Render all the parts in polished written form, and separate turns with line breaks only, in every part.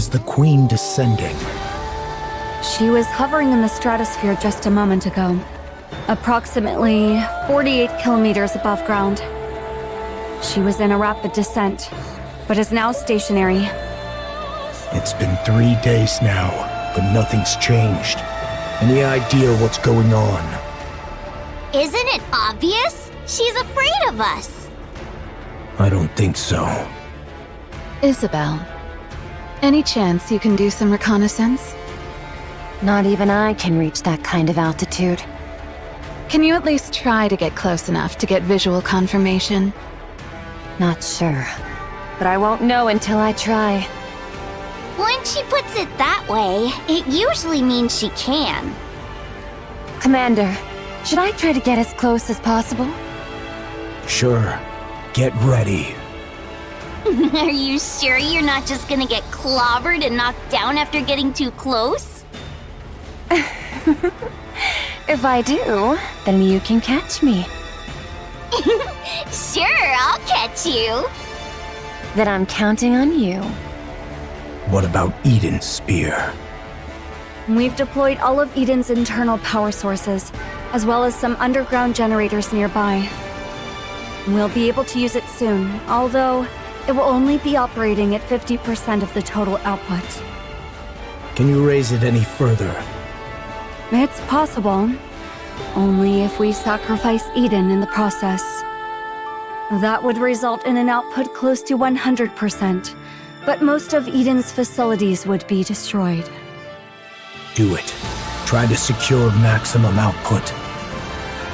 is the Queen descending?
She was hovering in the stratosphere just a moment ago, approximately 48 kilometers above ground. She was in a rapid descent, but is now stationary.
It's been 3 days now, but nothing's changed. Any idea what's going on?
Isn't it obvious? She's afraid of us.
I don't think so.
Isabel, any chance you can do some reconnaissance?
Not even I can reach that kind of altitude.
Can you at least try to get close enough to get visual confirmation?
Not sure. But I won't know until I try.
When she puts it that way, it usually means she can.
Commander, should I try to get as close as possible?
Sure. Get ready.
Are you sure you're not just gonna get clobbered and knocked down after getting too close?
If I do, then you can catch me.
Sure, I'll catch you.
Then I'm counting on you.
What about Eden's spear?
We've deployed all of Eden's internal power sources, as well as some underground generators nearby. We'll be able to use it soon, although it will only be operating at 50% of the total output.
Can you raise it any further?
It's possible, only if we sacrifice Eden in the process. That would result in an output close to 100%, but most of Eden's facilities would be destroyed.
Do it. Try to secure maximum output.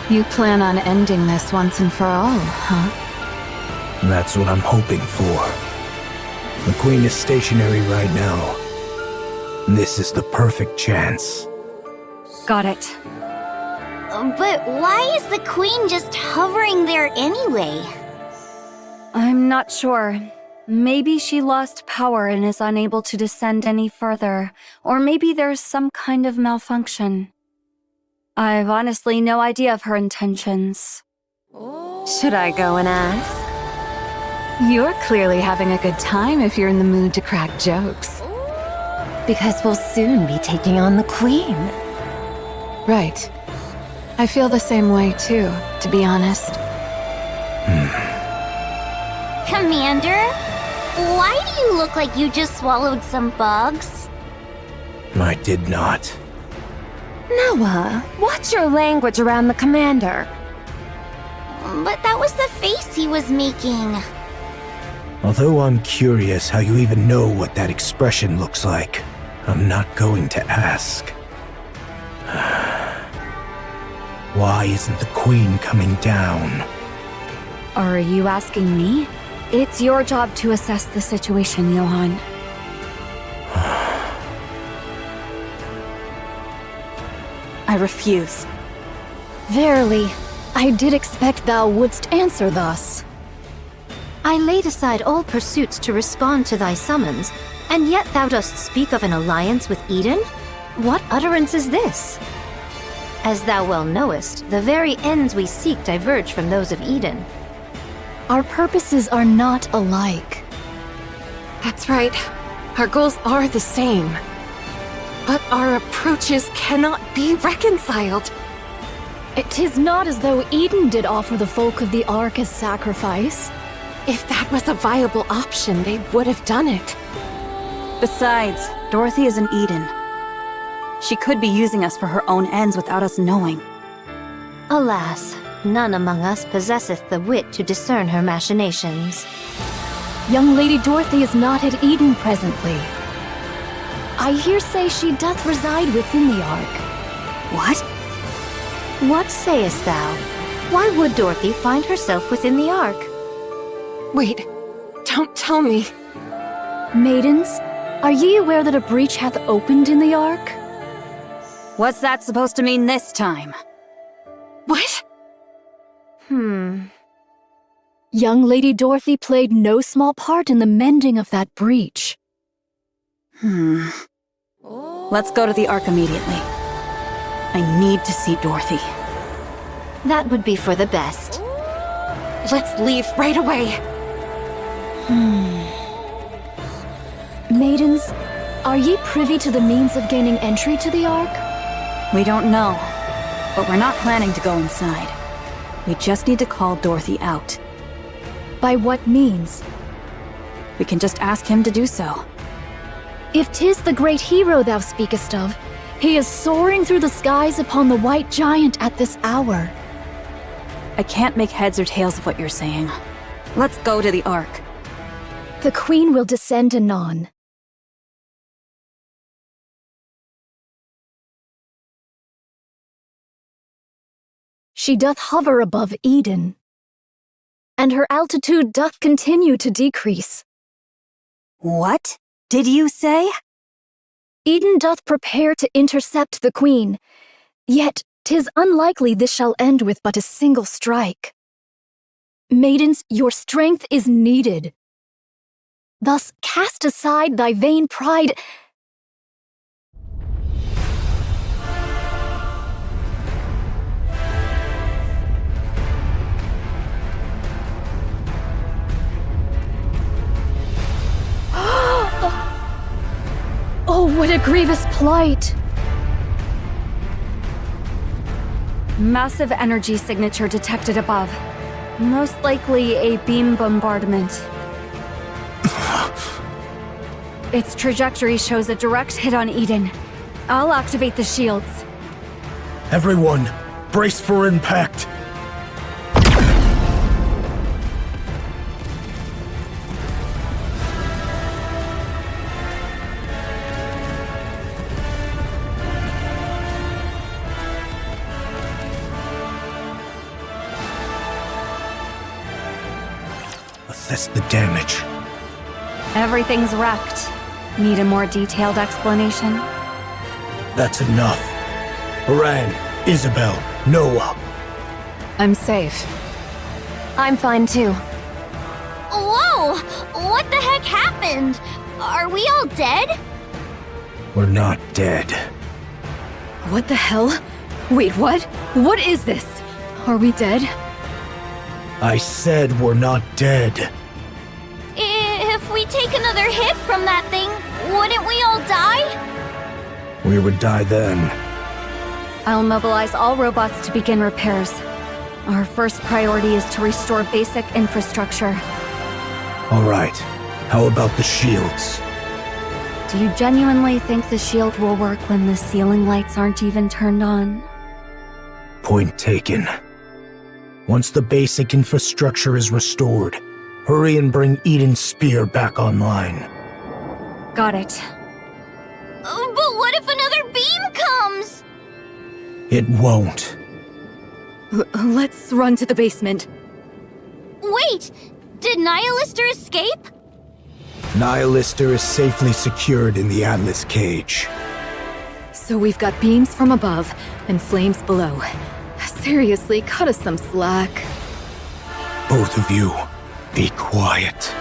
You plan on ending this once and for all, huh?
That's what I'm hoping for. The Queen is stationary right now. This is the perfect chance.
Got it.
But why is the Queen just hovering there anyway?
I'm not sure. Maybe she lost power and is unable to descend any further, or maybe there's some kind of malfunction. I've honestly no idea of her intentions.
Should I go and ask?
You're clearly having a good time if you're in the mood to crack jokes.
Because we'll soon be taking on the Queen.
Right. I feel the same way too, to be honest.
Commander, why do you look like you just swallowed some bugs?
I did not.
Noah, watch your language around the commander.
But that was the face he was making.
Although I'm curious how you even know what that expression looks like, I'm not going to ask. Why isn't the Queen coming down?
Are you asking me? It's your job to assess the situation, Johann.
I refuse. Verily, I did expect thou wouldst answer thus.
I laid aside all pursuits to respond to thy summons, and yet thou dost speak of an alliance with Eden? What utterance is this? As thou well knowest, the very ends we seek diverge from those of Eden.
Our purposes are not alike.
That's right. Our goals are the same. But our approaches cannot be reconciled.
It is not as though Eden did offer the folk of the Ark as sacrifice.
If that was a viable option, they would have done it.
Besides, Dorothy is in Eden. She could be using us for her own ends without us knowing.
Alas, none among us possesseth the wit to discern her machinations.
Young Lady Dorothy is not at Eden presently. I hear say she doth reside within the Ark.
What? What sayest thou? Why would Dorothy find herself within the Ark?
Wait, don't tell me.
Maidens, are ye aware that a breach hath opened in the Ark? What's that supposed to mean this time?
What?
Young Lady Dorothy played no small part in the mending of that breach. Let's go to the Ark immediately. I need to see Dorothy.
That would be for the best.
Let's leave right away.
Maidens, Are ye privy to the means of gaining entry to the Ark?
We don't know, but we're not planning to go inside. We just need to call Dorothy out.
By what means?
We can just ask him to do so.
If 'tis the great hero thou speakest of, he is soaring through the skies upon the white giant at this hour.
I can't make heads or tails of what you're saying. Let's go to the Ark.
The Queen will descend anon. She doth hover above Eden, and her altitude doth continue to decrease.
What did you say?
Eden doth prepare to intercept the Queen, yet 'tis unlikely this shall end with but a single strike. Maidens, your strength is needed. Thus cast aside thy vain pride. Oh, what a grievous plight!
Massive energy signature detected above. Most likely a beam bombardment. Its trajectory shows a direct hit on Eden. I'll activate the shields.
Everyone, brace for impact. Assess the damage.
Everything's wrecked. Need a more detailed explanation?
That's enough. Haran, Isabel, Noah.
I'm safe.
I'm fine too.
Whoa! What the heck happened? Are we all dead?
We're not dead.
What the hell? Wait, what? What is this? Are we dead?
I said we're not dead.
If we take another hit from that thing, wouldn't we all die?
We would die then.
I'll mobilize all robots to begin repairs. Our first priority is to restore basic infrastructure.
All right. How about the shields?
Do you genuinely think the shield will work when the ceiling lights aren't even turned on?
Point taken. Once the basic infrastructure is restored, hurry and bring Eden's spear back online.
Got it.
But what if another beam comes?
It won't.
Let's run to the basement.
Wait! Did Nihilister escape?
Nihilister is safely secured in the Atlas cage.
So we've got beams from above and flames below. Seriously, cut us some slack.
Both of you, be quiet.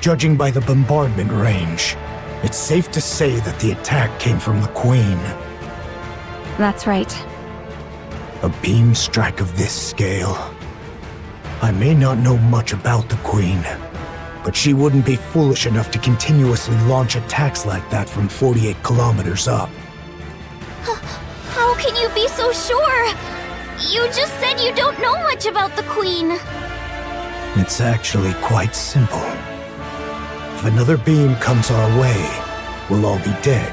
Judging by the bombardment range, it's safe to say that the attack came from the Queen.
That's right.
A beam strike of this scale. I may not know much about the Queen, but she wouldn't be foolish enough to continuously launch attacks like that from 48 kilometers up.
How can you be so sure? You just said you don't know much about the Queen.
It's actually quite simple. If another beam comes our way, we'll all be dead,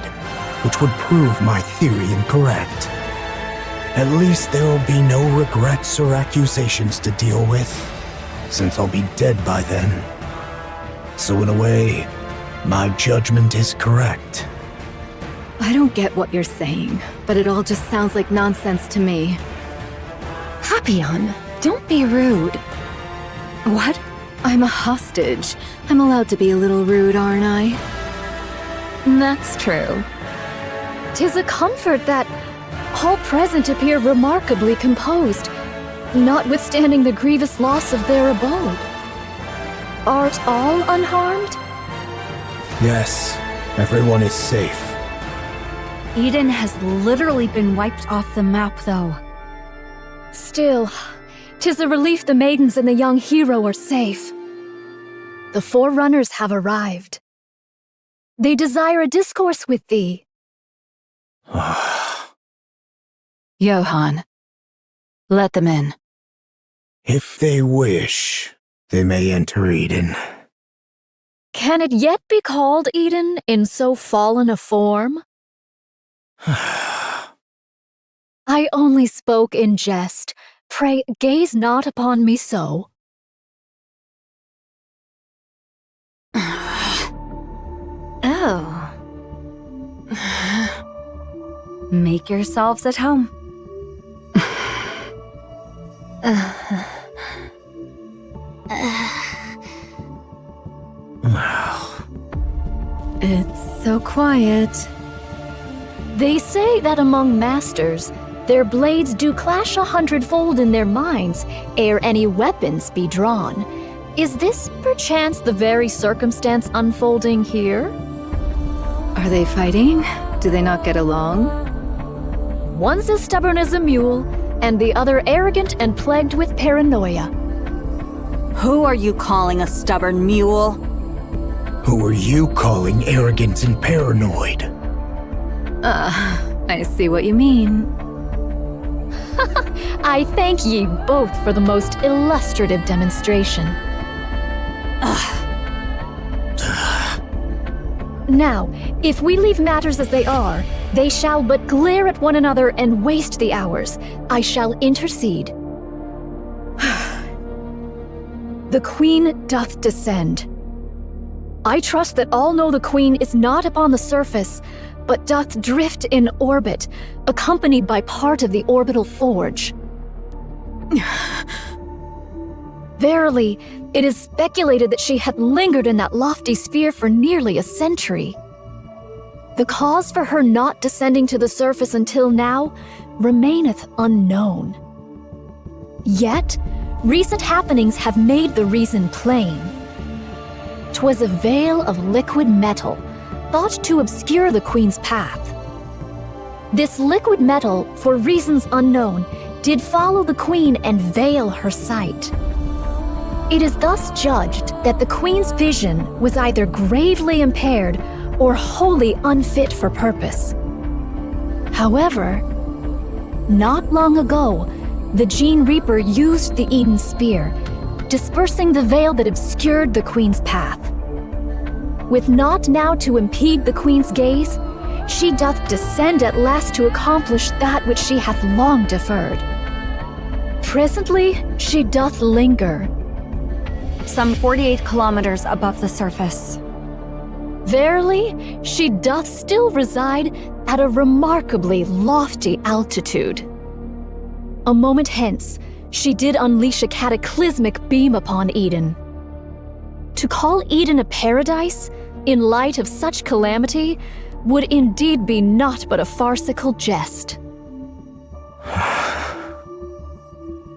which would prove my theory incorrect. At least there will be no regrets or accusations to deal with, since I'll be dead by then. So in a way, my judgment is correct.
I don't get what you're saying, but it all just sounds like nonsense to me.
Papillon, don't be rude.
What? I'm a hostage. I'm allowed to be a little rude, aren't I?
That's true.
'Tis a comfort that all present appear remarkably composed, notwithstanding the grievous loss of their abode. Art all unharmed?
Yes, everyone is safe.
Eden has literally been wiped off the map, though.
Still, 'tis a relief the maidens and the young hero are safe. The Forerunners have arrived. They desire a discourse with thee.
Johann, let them in.
If they wish, they may enter Eden.
Can it yet be called Eden in so fallen a form? I only spoke in jest. Pray, gaze not upon me so.
Oh.
Make yourselves at home.
It's so quiet. They say that among masters, their blades do clash 100-fold in their minds ere any weapons be drawn. Is this perchance the very circumstance unfolding here?
Are they fighting? Do they not get along?
One's as stubborn as a mule, and the other arrogant and plagued with paranoia.
Who are you calling a stubborn mule?
Who are you calling arrogant and paranoid?
I see what you mean.
I thank ye both for the most illustrative demonstration. Now, if we leave matters as they are, they shall but glare at one another and waste the hours. I shall intercede. The Queen doth descend. I trust that all know the Queen is not upon the surface, but doth drift in orbit, accompanied by part of the orbital forge. Verily, it is speculated that she had lingered in that lofty sphere for nearly a century. The cause for her not descending to the surface until now remaineth unknown. Yet, recent happenings have made the reason plain. 'Twas a veil of liquid metal, thought to obscure the Queen's path. This liquid metal, for reasons unknown, did follow the Queen and veil her sight. It is thus judged that the Queen's vision was either gravely impaired or wholly unfit for purpose. However, not long ago, the Gene Reaper used the Eden Spear, dispersing the veil that obscured the Queen's path. With naught now to impede the Queen's gaze, she doth descend at last to accomplish that which she hath long deferred. Presently, she doth linger.
Some 48 kilometers above the surface.
Verily, she doth still reside at a remarkably lofty altitude. A moment hence, she did unleash a cataclysmic beam upon Eden. To call Eden a paradise, in light of such calamity, would indeed be naught but a farcical jest.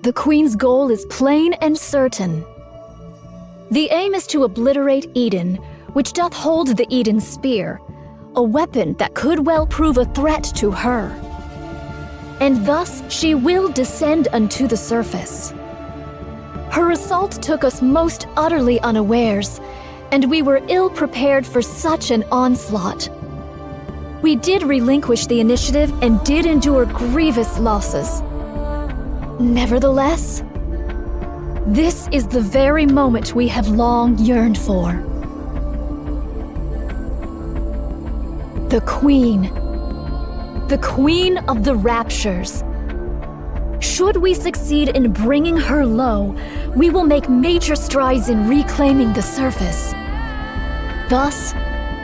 The Queen's goal is plain and certain. The aim is to obliterate Eden, which doth hold the Eden Spear, a weapon that could well prove a threat to her. And thus she will descend unto the surface. Her assault took us most utterly unawares, and we were ill prepared for such an onslaught. We did relinquish the initiative and did endure grievous losses. Nevertheless, this is the very moment we have long yearned for. The Queen of the Raptures. Should we succeed in bringing her low, we will make major strides in reclaiming the surface. Thus,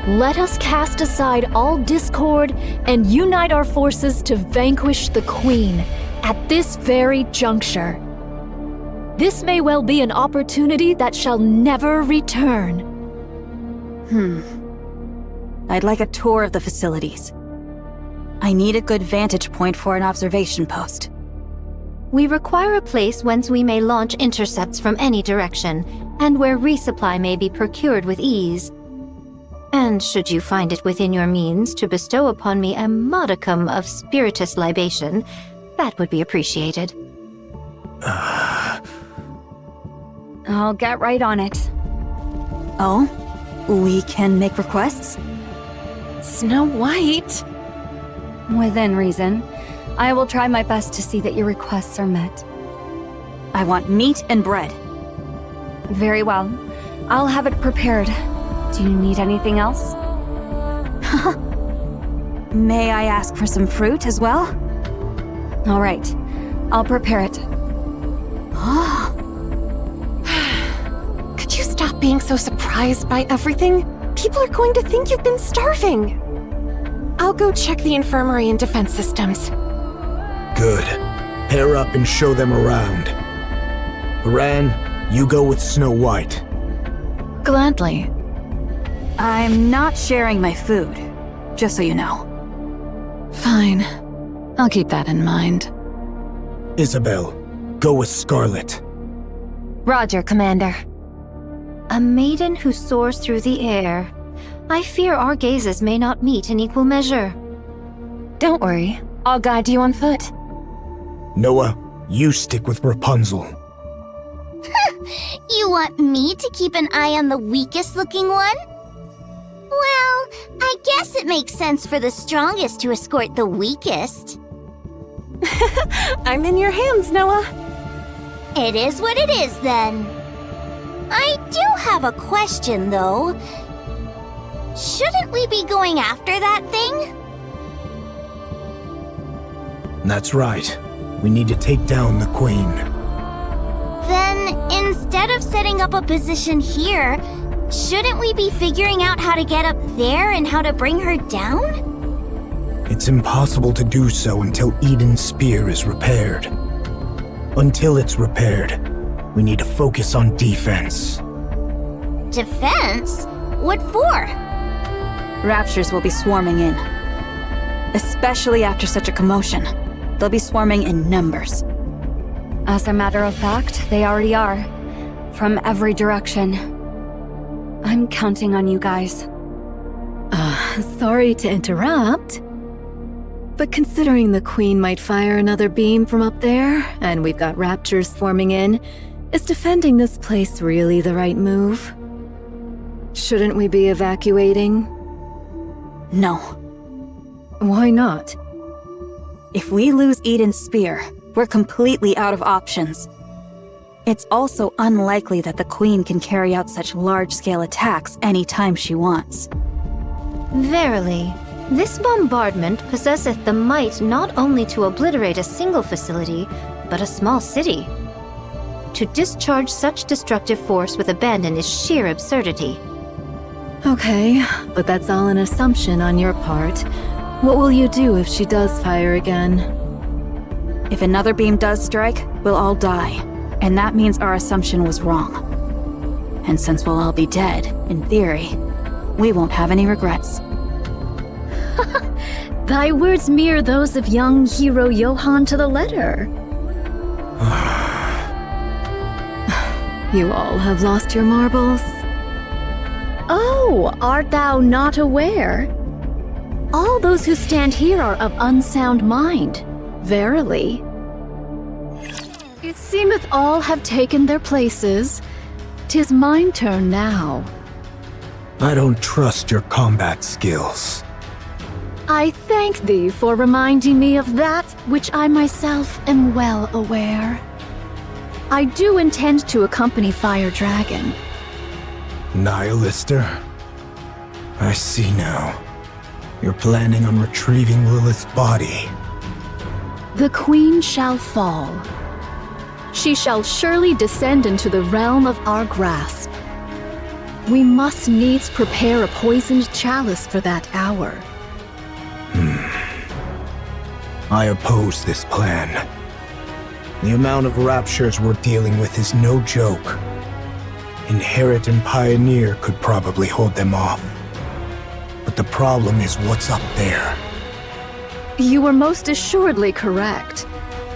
let us cast aside all discord and unite our forces to vanquish the Queen at this very juncture. This may well be an opportunity that shall never return.
I'd like a tour of the facilities. I need a good vantage point for an observation post.
We require a place whence we may launch intercepts from any direction, and where resupply may be procured with ease. And should you find it within your means to bestow upon me a modicum of spiritus libation, that would be appreciated.
I'll get right on it. Oh? We can make requests?
Snow White?
Within reason. I will try my best to see that your requests are met. I want meat and bread. Very well. I'll have it prepared. Do you need anything else? May I ask for some fruit as well? All right. I'll prepare it.
Could you stop being so surprised by everything? People are going to think you've been starving. I'll go check the infirmary and defense systems.
Good. Pair up and show them around. Ran, you go with Snow White.
Gladly. I'm not sharing my food, just so you know.
Fine. I'll keep that in mind.
Isabel, go with Scarlet.
Roger, Commander.
A maiden who soars through the air. I fear our gazes may not meet in equal measure.
Don't worry. I'll guide you on foot.
Noah, you stick with Rapunzel.
You want me to keep an eye on the weakest looking one? Well, I guess it makes sense for the strongest to escort the weakest.
I'm in your hands, Noah.
It is what it is, then. I do have a question, though. Shouldn't we be going after that thing?
That's right. We need to take down the Queen.
Then, instead of setting up a position here, shouldn't we be figuring out how to get up there and how to bring her down?
It's impossible to do so until Eden's spear is repaired. Until it's repaired, we need to focus on defense.
Defense? What for?
Raptures will be swarming in. Especially after such a commotion. They'll be swarming in numbers. As a matter of fact, they already are. From every direction. I'm counting on you guys.
Sorry to interrupt. But considering the Queen might fire another beam from up there, and we've got raptors swarming in, is defending this place really the right move? Shouldn't we be evacuating?
No.
Why not?
If we lose Eden's spear, we're completely out of options. It's also unlikely that the Queen can carry out such large-scale attacks anytime she wants.
Verily, this bombardment possesseth the might not only to obliterate a single facility, but a small city. To discharge such destructive force with abandon is sheer absurdity.
Okay, but that's all an assumption on your part. What will you do if she does fire again?
If another beam does strike, we'll all die. And that means our assumption was wrong. And since we'll all be dead, in theory, we won't have any regrets.
Thy words mirror those of young hero Johann to the letter.
You all have lost your marbles?
Oh, art thou not aware? All those who stand here are of unsound mind, verily. It seemeth all have taken their places. 'Tis mine turn now.
I don't trust your combat skills.
I thank thee for reminding me of that which I myself am well aware. I do intend to accompany Fire Dragon.
Nihilister? I see now. You're planning on retrieving Lilith's body.
The Queen shall fall. She shall surely descend into the realm of our grasp. We must needs prepare a poisoned chalice for that hour.
I oppose this plan. The amount of raptures we're dealing with is no joke. Inherit and Pioneer could probably hold them off. But the problem is what's up there.
You are most assuredly correct.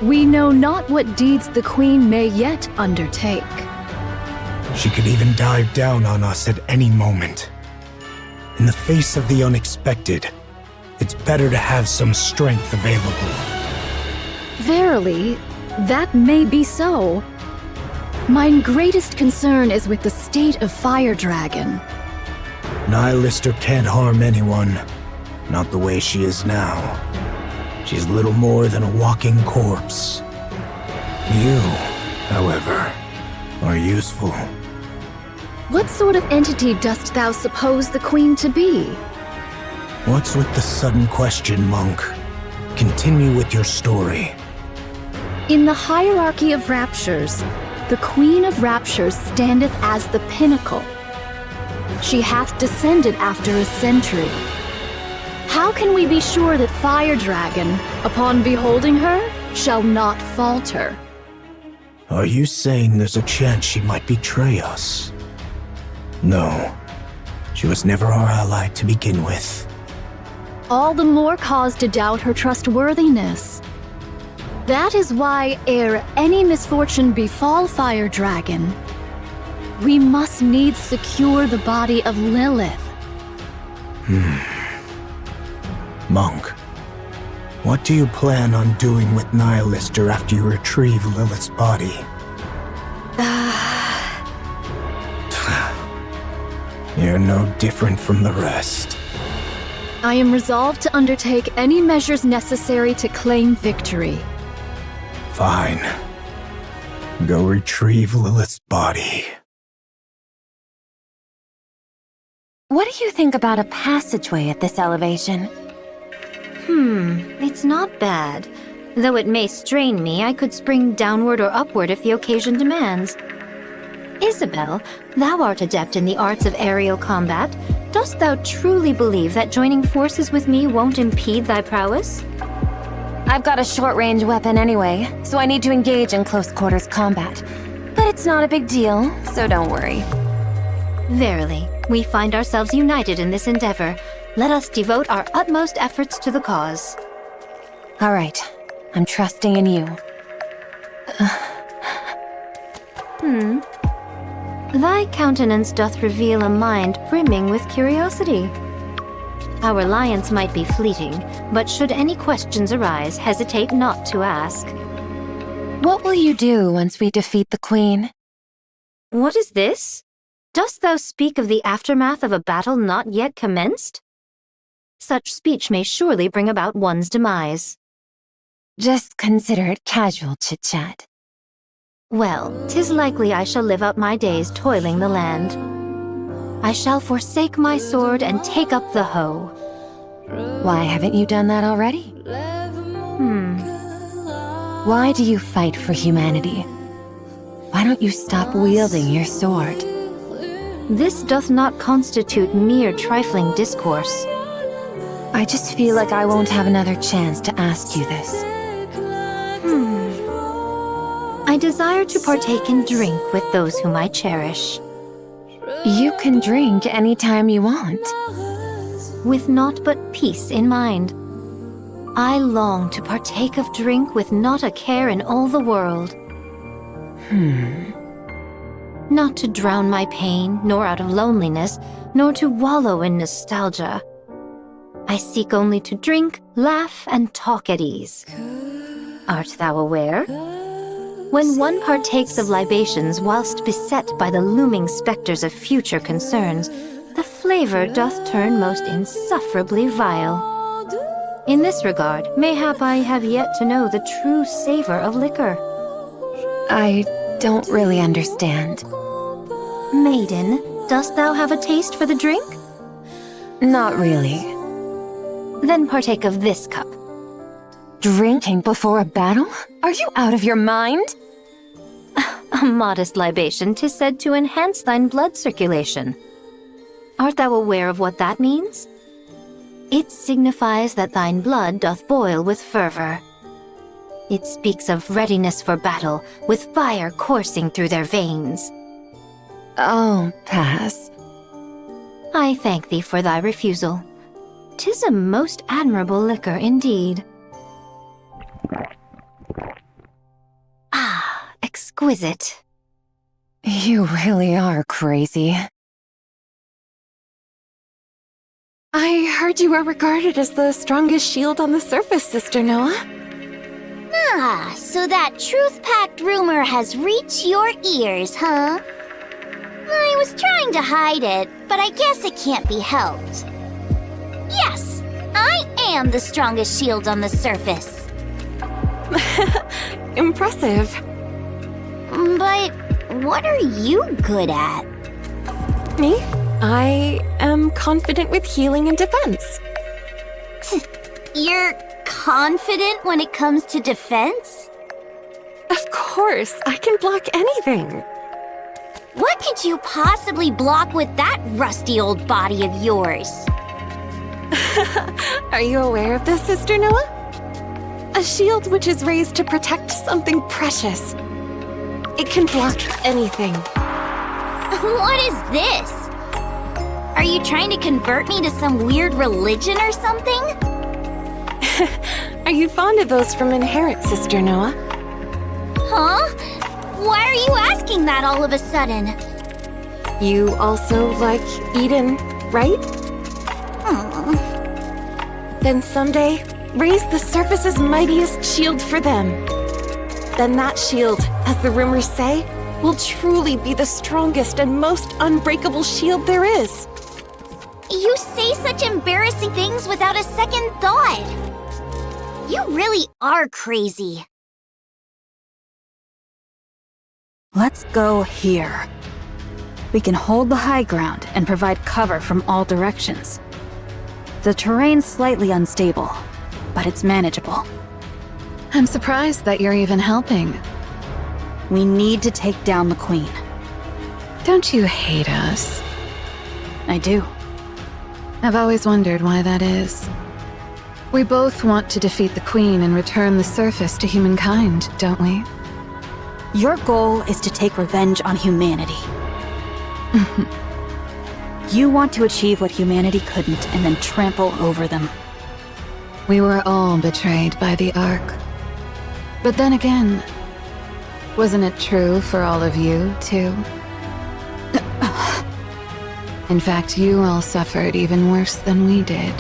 We know not what deeds the Queen may yet undertake.
She could even dive down on us at any moment. In the face of the unexpected, it's better to have some strength available.
Verily, that may be so. Mine greatest concern is with the state of Fire Dragon.
Nihilister can't harm anyone. Not the way she is now. She's little more than a walking corpse. You, however, are useful.
What sort of entity dost thou suppose the Queen to be?
What's with the sudden question, monk? Continue with your story.
In the hierarchy of raptures, the Queen of Raptures standeth as the pinnacle. She hath descended after a century. How can we be sure that Fire Dragon, upon beholding her, shall not falter?
Are you saying there's a chance she might betray us? No. She was never our ally to begin with.
All the more cause to doubt her trustworthiness. That is why, ere any misfortune befall Fire Dragon, we must needs secure the body of Lilith.
Monk, what do you plan on doing with Nihilister after you retrieve Lilith's body? You're no different from the rest.
I am resolved to undertake any measures necessary to claim victory.
Fine. Go retrieve Lilith's body.
What do you think about a passageway at this elevation?
It's not bad. Though it may strain me, I could spring downward or upward if the occasion demands. Isabel, thou art adept in the arts of aerial combat. Dost thou truly believe that joining forces with me won't impede thy prowess?
I've got a short-range weapon anyway, so I need to engage in close-quarters combat. But it's not a big deal, so don't worry.
Verily, we find ourselves united in this endeavor. Let us devote our utmost efforts to the cause.
All right, I'm trusting in you.
Thy countenance doth reveal a mind brimming with curiosity. Our alliance might be fleeting, but should any questions arise, hesitate not to ask.
What will you do once we defeat the Queen?
What is this? Dost thou speak of the aftermath of a battle not yet commenced? Such speech may surely bring about one's demise.
Just consider it casual chit-chat.
Well, 'tis likely I shall live out my days toiling the land. I shall forsake my sword and take up the hoe.
Why haven't you done that already? Why do you fight for humanity? Why don't you stop wielding your sword?
This doth not constitute mere trifling discourse.
I just feel like I won't have another chance to ask you this.
I desire to partake in drink with those whom I cherish.
You can drink anytime you want.
With naught but peace in mind. I long to partake of drink with not a care in all the world. Not to drown my pain, nor out of loneliness, nor to wallow in nostalgia. I seek only to drink, laugh, and talk at ease. Art thou aware? When one partakes of libations whilst beset by the looming specters of future concerns, the flavor doth turn most insufferably vile. In this regard, mayhap I have yet to know the true savor of liquor.
I don't really understand.
Maiden, dost thou have a taste for the drink?
Not really.
Then partake of this cup.
Drinking before a battle? Are you out of your mind?
A modest libation 'tis said to enhance thine blood circulation. Art thou aware of what that means? It signifies that thine blood doth boil with fervor. It speaks of readiness for battle, with fire coursing through their veins.
I'll pass.
I thank thee for thy refusal. 'Tis a most admirable liquor indeed. Ah, exquisite.
You really are crazy.
I heard you were regarded as the strongest shield on the surface, Sister Noah.
Ah, so that truth-packed rumor has reached your ears, huh? I was trying to hide it, but I guess it can't be helped. Yes, I am the strongest shield on the surface.
Impressive.
But what are you good at?
Me? I am confident with healing and defense.
You're confident when it comes to defense?
Of course, I can block anything.
What could you possibly block with that rusty old body of yours?
Are you aware of this, Sister Noah? A shield which is raised to protect something precious. It can block anything.
What is this? Are you trying to convert me to some weird religion or something?
Are you fond of those from Inherit, Sister Noah?
Huh? Why are you asking that all of a sudden?
You also like Eden, right? Then someday, raise the surface's mightiest shield for them. Then that shield, as the rumors say, will truly be the strongest and most unbreakable shield there is.
You say such embarrassing things without a second thought. You really are crazy.
Let's go here. We can hold the high ground and provide cover from all directions. The terrain's slightly unstable, but it's manageable.
I'm surprised that you're even helping.
We need to take down the Queen.
Don't you hate us?
I do.
I've always wondered why that is. We both want to defeat the Queen and return the surface to humankind, don't we?
Your goal is to take revenge on humanity. You want to achieve what humanity couldn't and then trample over them.
We were all betrayed by the Ark. But then again, wasn't it true for all of you, too? In fact, you all suffered even worse than we did.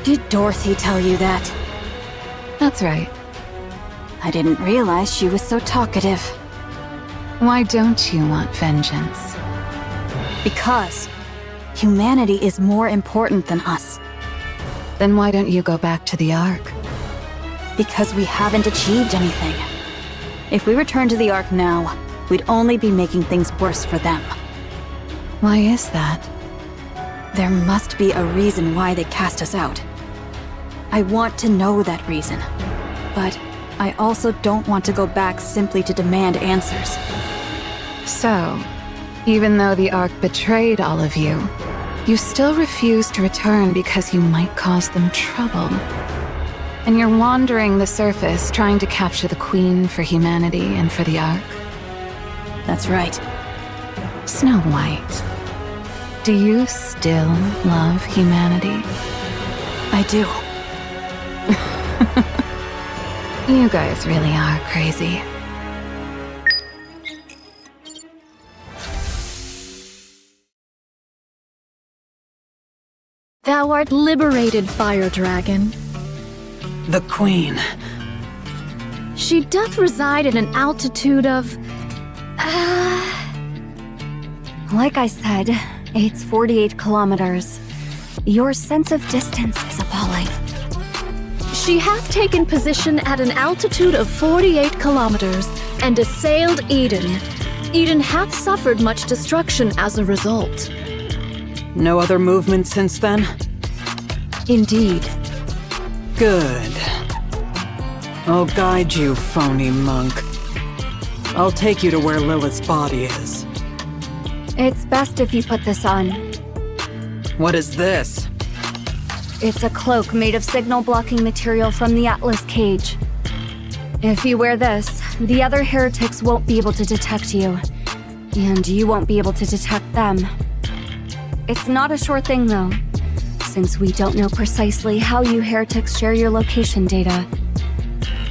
Did Dorothy tell you that?
That's right.
I didn't realize she was so talkative.
Why don't you want vengeance?
Because humanity is more important than us.
Then why don't you go back to the Ark?
Because we haven't achieved anything. If we return to the Ark now, we'd only be making things worse for them.
Why is that?
There must be a reason why they cast us out. I want to know that reason. But I also don't want to go back simply to demand answers.
So, even though the Ark betrayed all of you, you still refuse to return because you might cause them trouble. And you're wandering the surface trying to capture the Queen for humanity and for the Ark.
That's right.
Snow White, do you still love humanity?
I do.
You guys really are crazy.
Thou art liberated, Fire Dragon.
The Queen.
She doth reside at an altitude of...
Like I said, it's 48 kilometers. Your sense of distance is appalling.
She hath taken position at an altitude of 48 kilometers and assailed Eden. Eden hath suffered much destruction as a result.
No other movement since then?
Indeed.
Good. I'll guide you, phony monk. I'll take you to where Lilith's body is.
It's best if you put this on.
What is this?
It's a cloak made of signal-blocking material from the Atlas cage. If you wear this, the other heretics won't be able to detect you. And you won't be able to detect them. It's not a sure thing, though, since we don't know precisely how you heretics share your location data.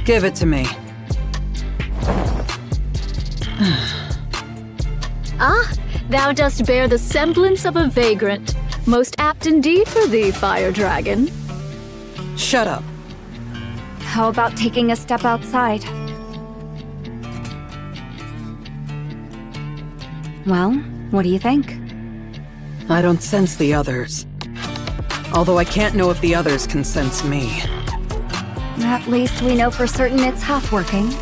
Give it to me.
Ah, thou dost bear the semblance of a vagrant. Most apt indeed for thee, Fire Dragon.
Shut up.
How about taking a step outside? Well, what do you think?
I don't sense the others. Although I can't know if the others can sense me.
At least we know for certain it's half working.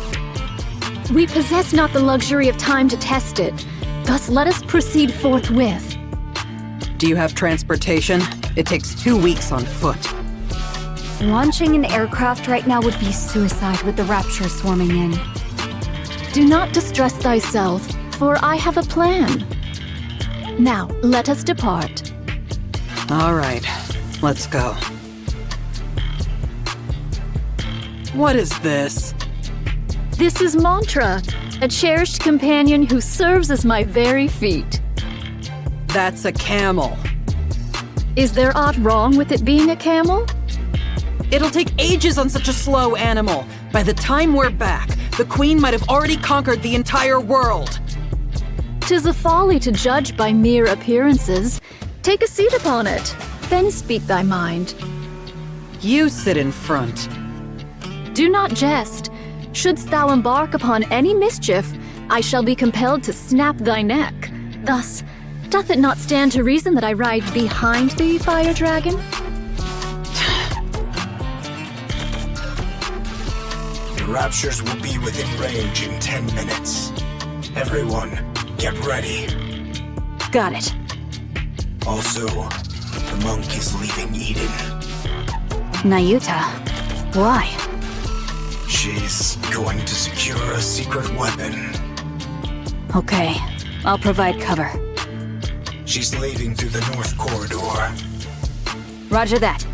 We possess not the luxury of time to test it. Thus let us proceed forthwith.
Do you have transportation? It takes 2 weeks on foot.
Launching an aircraft right now would be suicide with the Rapture swarming in.
Do not distress thyself, for I have a plan. Now, let us depart.
All right, let's go. What is this?
This is Mantra, a cherished companion who serves as my very feet.
That's a camel.
Is there aught wrong with it being a camel?
It'll take ages on such a slow animal. By the time we're back, the Queen might have already conquered the entire world.
'Tis a folly to judge by mere appearances. Take a seat upon it, then speak thy mind.
You sit in front.
Do not jest. Shouldst thou embark upon any mischief, I shall be compelled to snap thy neck. Thus, doth it not stand to reason that I ride behind thee, Fire Dragon?
The Raptures will be within range in 10 minutes. Everyone, get ready.
Got it.
Also, the monk is leaving Eden.
Nayuta. Why?
She's going to secure a secret weapon.
Okay, I'll provide cover.
She's leaving through the north corridor.
Roger that.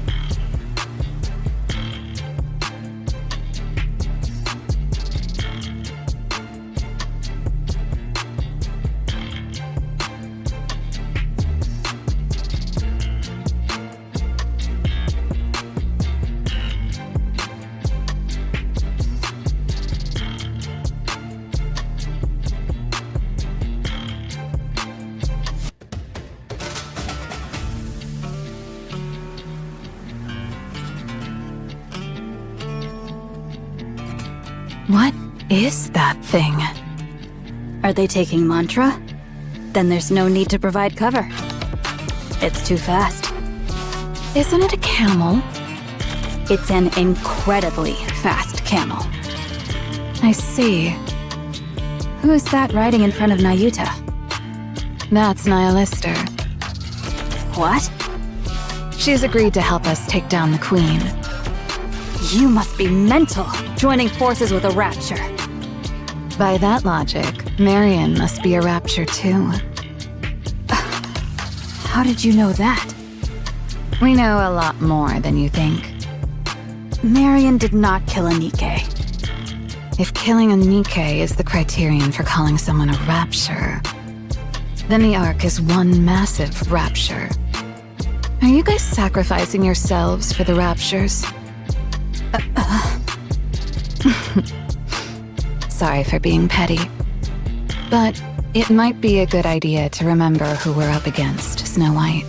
What is that thing?
Are they taking Mantra? Then there's no need to provide cover. It's too fast.
Isn't it a camel?
It's an incredibly fast camel.
I see.
Who's that riding in front of Nayuta?
That's Nihilister.
What?
She's agreed to help us take down the Queen.
You must be mental, joining forces with a Rapture.
By that logic, Marion must be a Rapture too.
How did you know that?
We know a lot more than you think.
Marion did not kill a Nikke.
If killing a Nikke is the criterion for calling someone a Rapture, then the Ark is one massive Rapture. Are you guys sacrificing yourselves for the Raptures? Sorry for being petty. But it might be a good idea to remember who we're up against, Snow White.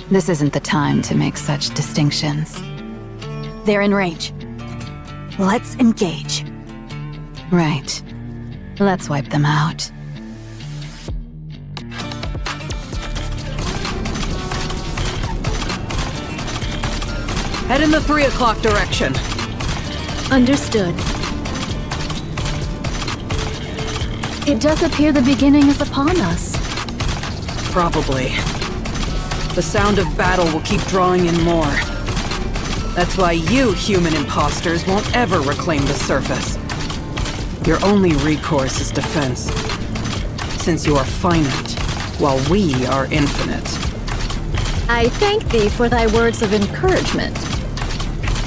This isn't the time to make such distinctions.
They're in range. Let's engage.
Right. Let's wipe them out.
Head in the 3 o'clock direction.
Understood. It doth appear the beginning is upon us.
Probably. The sound of battle will keep drawing in more. That's why you human imposters won't ever reclaim the surface. Your only recourse is defense. Since you are finite, while we are infinite.
I thank thee for thy words of encouragement.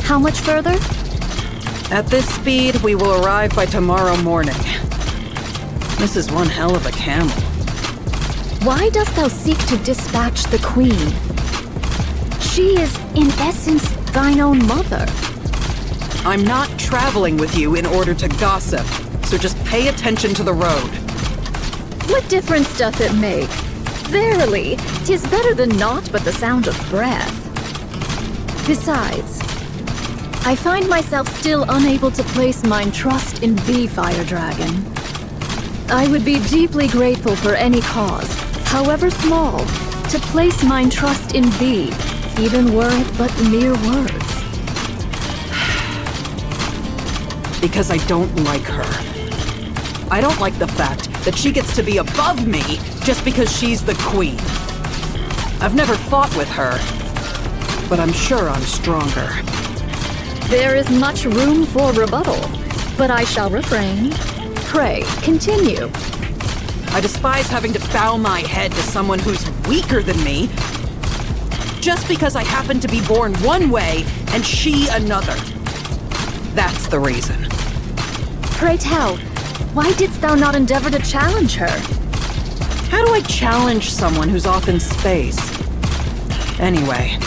How much further?
At this speed, we will arrive by tomorrow morning. This is one hell of a camel.
Why dost thou seek to dispatch the Queen? She is, in essence, thine own mother.
I'm not traveling with you in order to gossip, so just pay attention to the road.
What difference doth it make? Verily, 'tis better than naught but the sound of breath. Besides, I find myself still unable to place mine trust in thee, Fire Dragon. I would be deeply grateful for any cause, however small, to place mine trust in thee, even were it but mere words.
Because I don't like her. I don't like the fact that she gets to be above me just because she's the queen. I've never fought with her, but I'm sure I'm stronger.
There is much room for rebuttal, but I shall refrain. Pray, continue.
I despise having to bow my head to someone who's weaker than me, just because I happen to be born one way and she another. That's the reason.
Pray tell, why didst thou not endeavor to challenge her?
How do I challenge someone who's off in space? Anyway,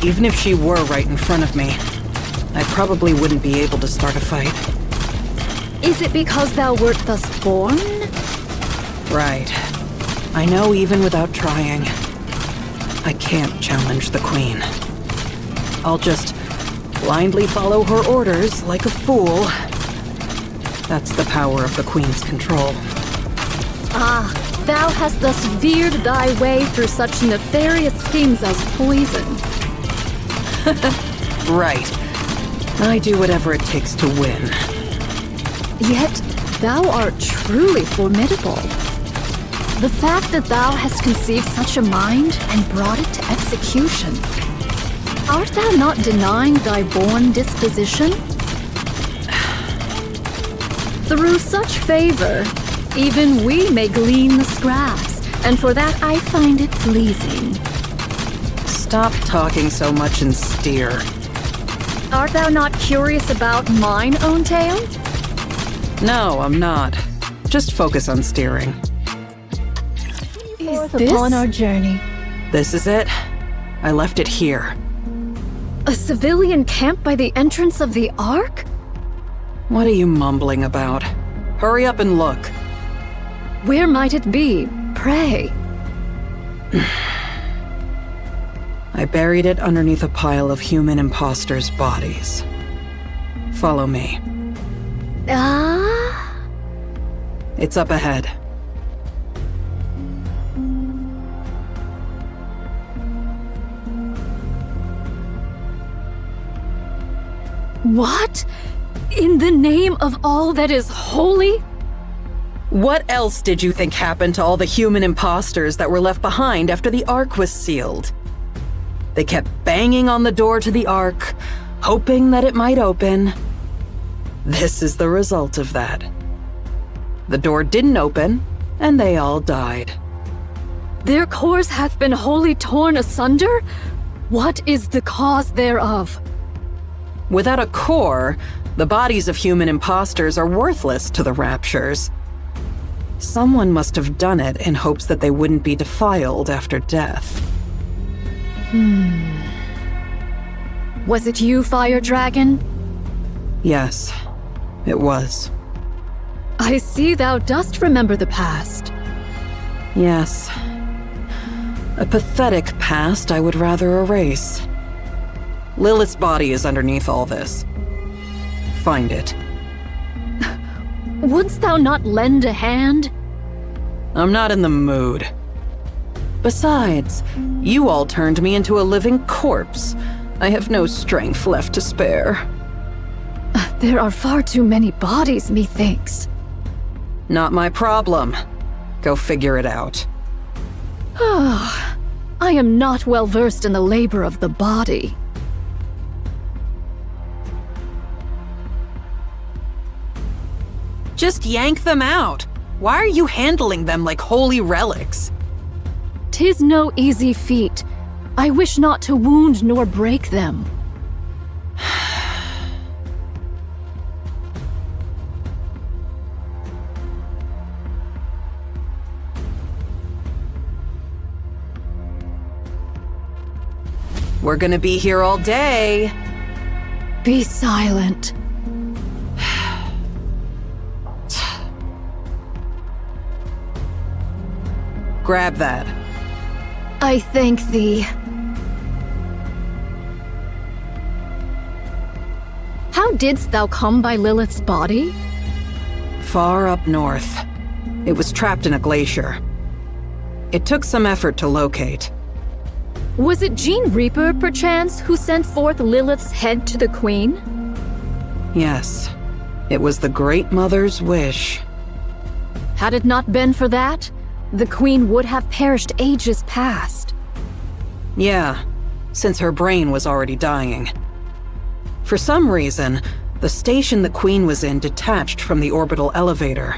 even if she were right in front of me, I probably wouldn't be able to start a fight.
Is it because thou wert thus born?
Right. I know even without trying, I can't challenge the queen. I'll just blindly follow her orders like a fool. That's the power of the queen's control.
Ah, thou hast thus veered thy way through such nefarious schemes as poison.
Right. I do whatever it takes to win.
Yet, thou art truly formidable. The fact that thou hast conceived such a mind and brought it to execution. Art thou not denying thy born disposition? Through such favor, even we may glean the scraps, and for that I find it pleasing.
Stop talking so much and steer.
Art thou not curious about mine own tale?
No, I'm not. Just focus on steering.
Is this upon our journey?
This is it. I left it here.
A civilian camp by the entrance of the Ark?
What are you mumbling about? Hurry up and look.
Where might it be? Pray.
I buried it underneath a pile of human imposters' bodies. Follow me.
Ah?
It's up ahead.
What? In the name of all that is holy?
What else did you think happened to all the human imposters that were left behind after the Ark was sealed? They kept banging on the door to the Ark, hoping that it might open. This is the result of that. The door didn't open, and they all died.
Their cores hath been wholly torn asunder? What is the cause thereof?
Without a core, the bodies of human imposters are worthless to the Raptures. Someone must have done it in hopes that they wouldn't be defiled after death.
Was it you, Fire Dragon?
Yes, it was.
I see thou dost remember the past.
Yes. A pathetic past I would rather erase. Lilith's body is underneath all this. Find it.
Wouldst thou not lend a hand?
I'm not in the mood. Besides, you all turned me into a living corpse. I have no strength left to spare.
There are far too many bodies, methinks.
Not my problem. Go figure it out.
I am not well versed in the labor of the body.
Just yank them out. Why are you handling them like holy relics?
'Tis no easy feat. I wish not to wound nor break them.
We're gonna be here all day.
Be silent.
Grab that.
I thank thee. didst thou come by Lilith's body?
Far up north. It was trapped in a glacier. It took some effort to locate.
Was it Gene Reaper, perchance, who sent forth Lilith's head to the Queen?
Yes, it was the Great Mother's wish.
Had it not been for that, the Queen would have perished ages past.
Yeah, since her brain was already dying. For some reason, the station the Queen was in detached from the orbital elevator.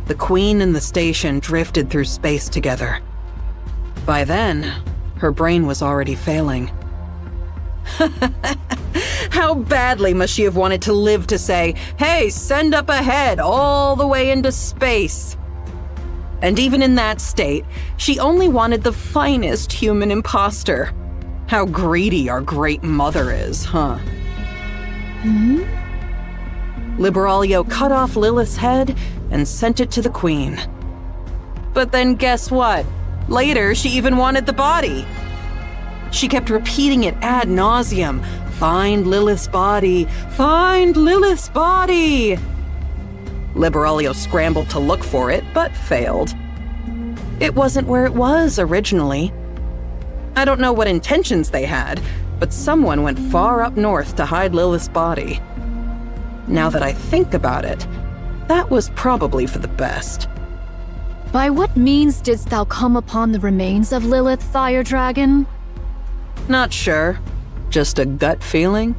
The Queen and the station drifted through space together. By then, her brain was already failing. How badly must she have wanted to live to say, "Hey, send up ahead all the way into space"? And even in that state, she only wanted the finest human imposter. How greedy our Great Mother is, huh? Liberaglio cut off Lilith's head and sent it to the Queen. But then guess what? Later, she even wanted the body. She kept repeating it ad nauseum. Find Lilith's body! Find Lilith's body! Liberaglio scrambled to look for it, but failed. It wasn't where it was originally. I don't know what intentions they had, but someone went far up north to hide Lilith's body. Now that I think about it, that was probably for the best.
By what means didst thou come upon the remains of Lilith, Fire Dragon?
Not sure. Just a gut feeling?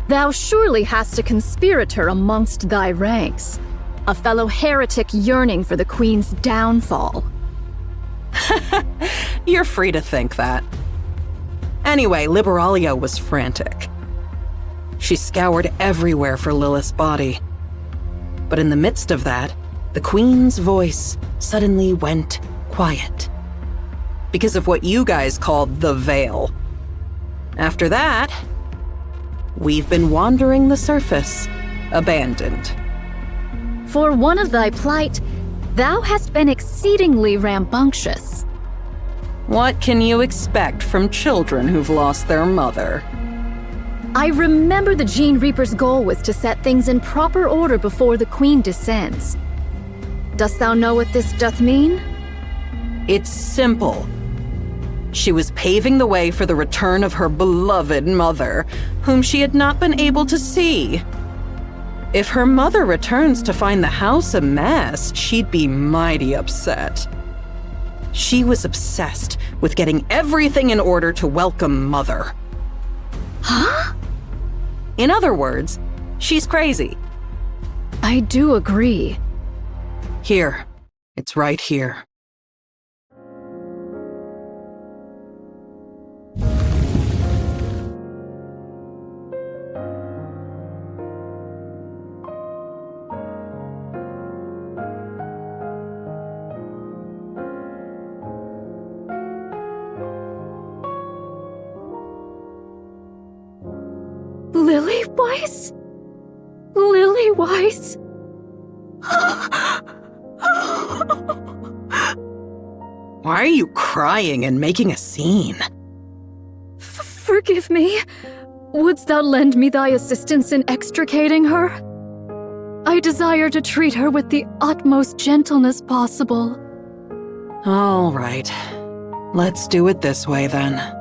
Thou surely hast a conspirator amongst thy ranks. A fellow heretic yearning for the Queen's downfall.
You're free to think that. Anyway, Liberaglio was frantic. She scoured everywhere for Lilith's body. But in the midst of that, the Queen's voice suddenly went quiet. Because of what you guys called the Veil. After that, we've been wandering the surface, abandoned.
For one of thy plight, thou hast been exceedingly rambunctious.
What can you expect from children who've lost their mother?
I remember the Gene Reaper's goal was to set things in proper order before the Queen descends. Dost thou know what this doth mean?
It's simple. She was paving the way for the return of her beloved mother, whom she had not been able to see. If her mother returns to find the house a mess, she'd be mighty upset. She was obsessed with getting everything in order to welcome Mother.
Huh?
In other words, she's crazy.
I do agree.
Here. It's right here.
Lily Weiss? Lily Weiss?
Why are you crying and making a scene?
Forgive me. Wouldst thou lend me thy assistance in extricating her? I desire to treat her with the utmost gentleness possible.
All right. Let's do it this way then.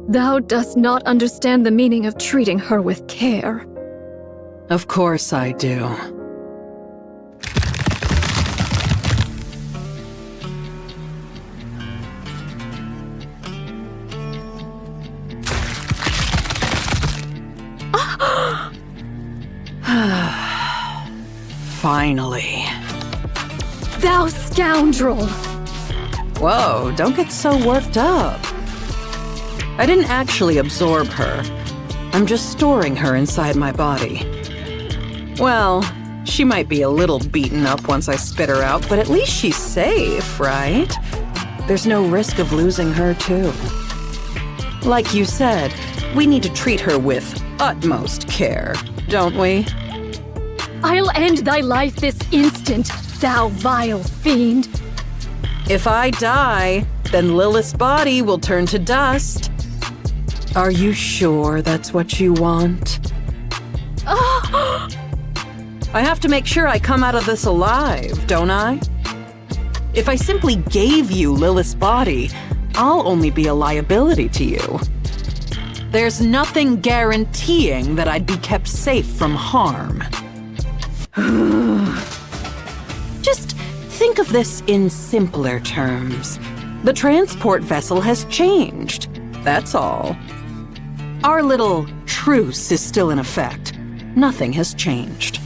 Thou dost not understand the meaning of treating her with care.
Of course I do. Finally.
Thou scoundrel!
Whoa, don't get so worked up. I didn't actually absorb her. I'm just storing her inside my body. Well, she might be a little beaten up once I spit her out, but at least she's safe, right? There's no risk of losing her, too. Like you said, we need to treat her with utmost care, don't we?
I'll end thy life this instant, thou vile fiend!
If I die, then Lilith's body will turn to dust. Are you sure that's what you want? I have to make sure I come out of this alive, don't I? If I simply gave you Lilith's body, I'll only be a liability to you. There's nothing guaranteeing that I'd be kept safe from harm. Just think of this in simpler terms. The transport vessel has changed, that's all. Our little truce is still in effect. Nothing has changed.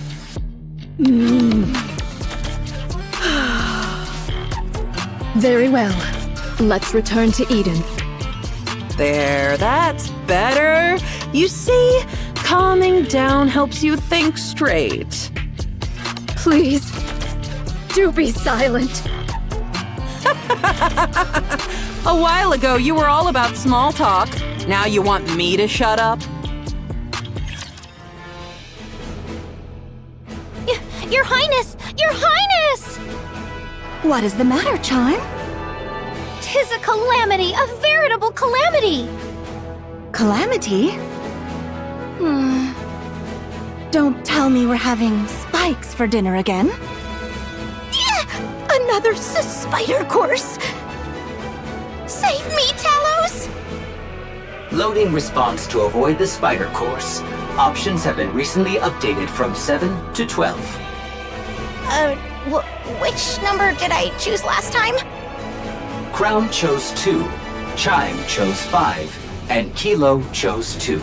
Very well. Let's return to Eden.
There, that's better. You see, calming down helps you think straight.
Please, do be silent.
A while ago, you were all about small talk. Now you want me to shut up?
Your Highness! Your Highness!
What is the matter, Chime?
'Tis a calamity, a veritable calamity!
Calamity? Don't tell me we're having spikes for dinner again.
Another spider course! Save me, Talos!
Loading response to avoid the spider course. Options have been recently updated from 7 to 12.
Which number did I choose last time?
Crown chose 2, Chime chose 5, and Kilo chose 2.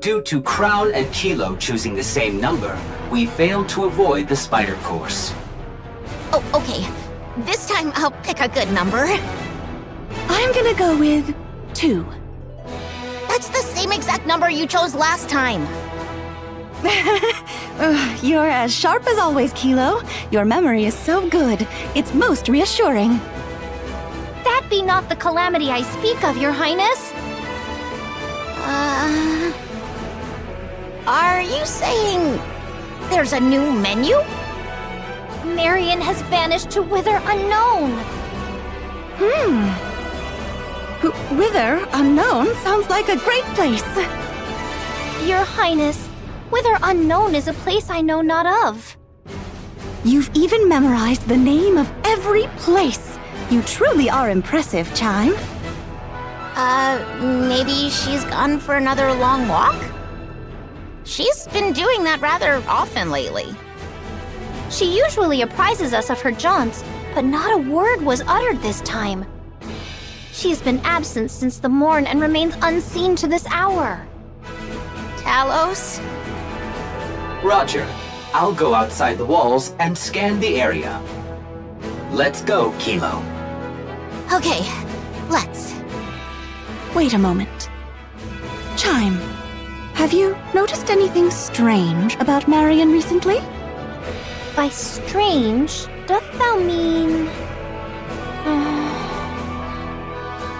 Due to Crown and Kilo choosing the same number, we failed to avoid the spider course.
Oh, okay. This time I'll pick a good number.
I'm gonna go with 2.
That's the same exact number you chose last time.
You're as sharp as always, Kilo. Your memory is so good. It's most reassuring.
That be not the calamity I speak of, Your Highness. Are you saying there's a new menu? Marion has vanished to Wither Unknown.
Wither Unknown sounds like a great place.
Your Highness, Wither Unknown is a place I know not of.
You've even memorized the name of every place. You truly are impressive, Chime.
Maybe she's gone for another long walk? She's been doing that rather often lately. She usually apprises us of her jaunts, but not a word was uttered this time. She's been absent since the morn and remains unseen to this hour. Talos?
Roger. I'll go outside the walls and scan the area. Let's go, Kilo.
Okay, let's.
Wait a moment. Chime, have you noticed anything strange about Marion recently?
By strange, doth thou mean...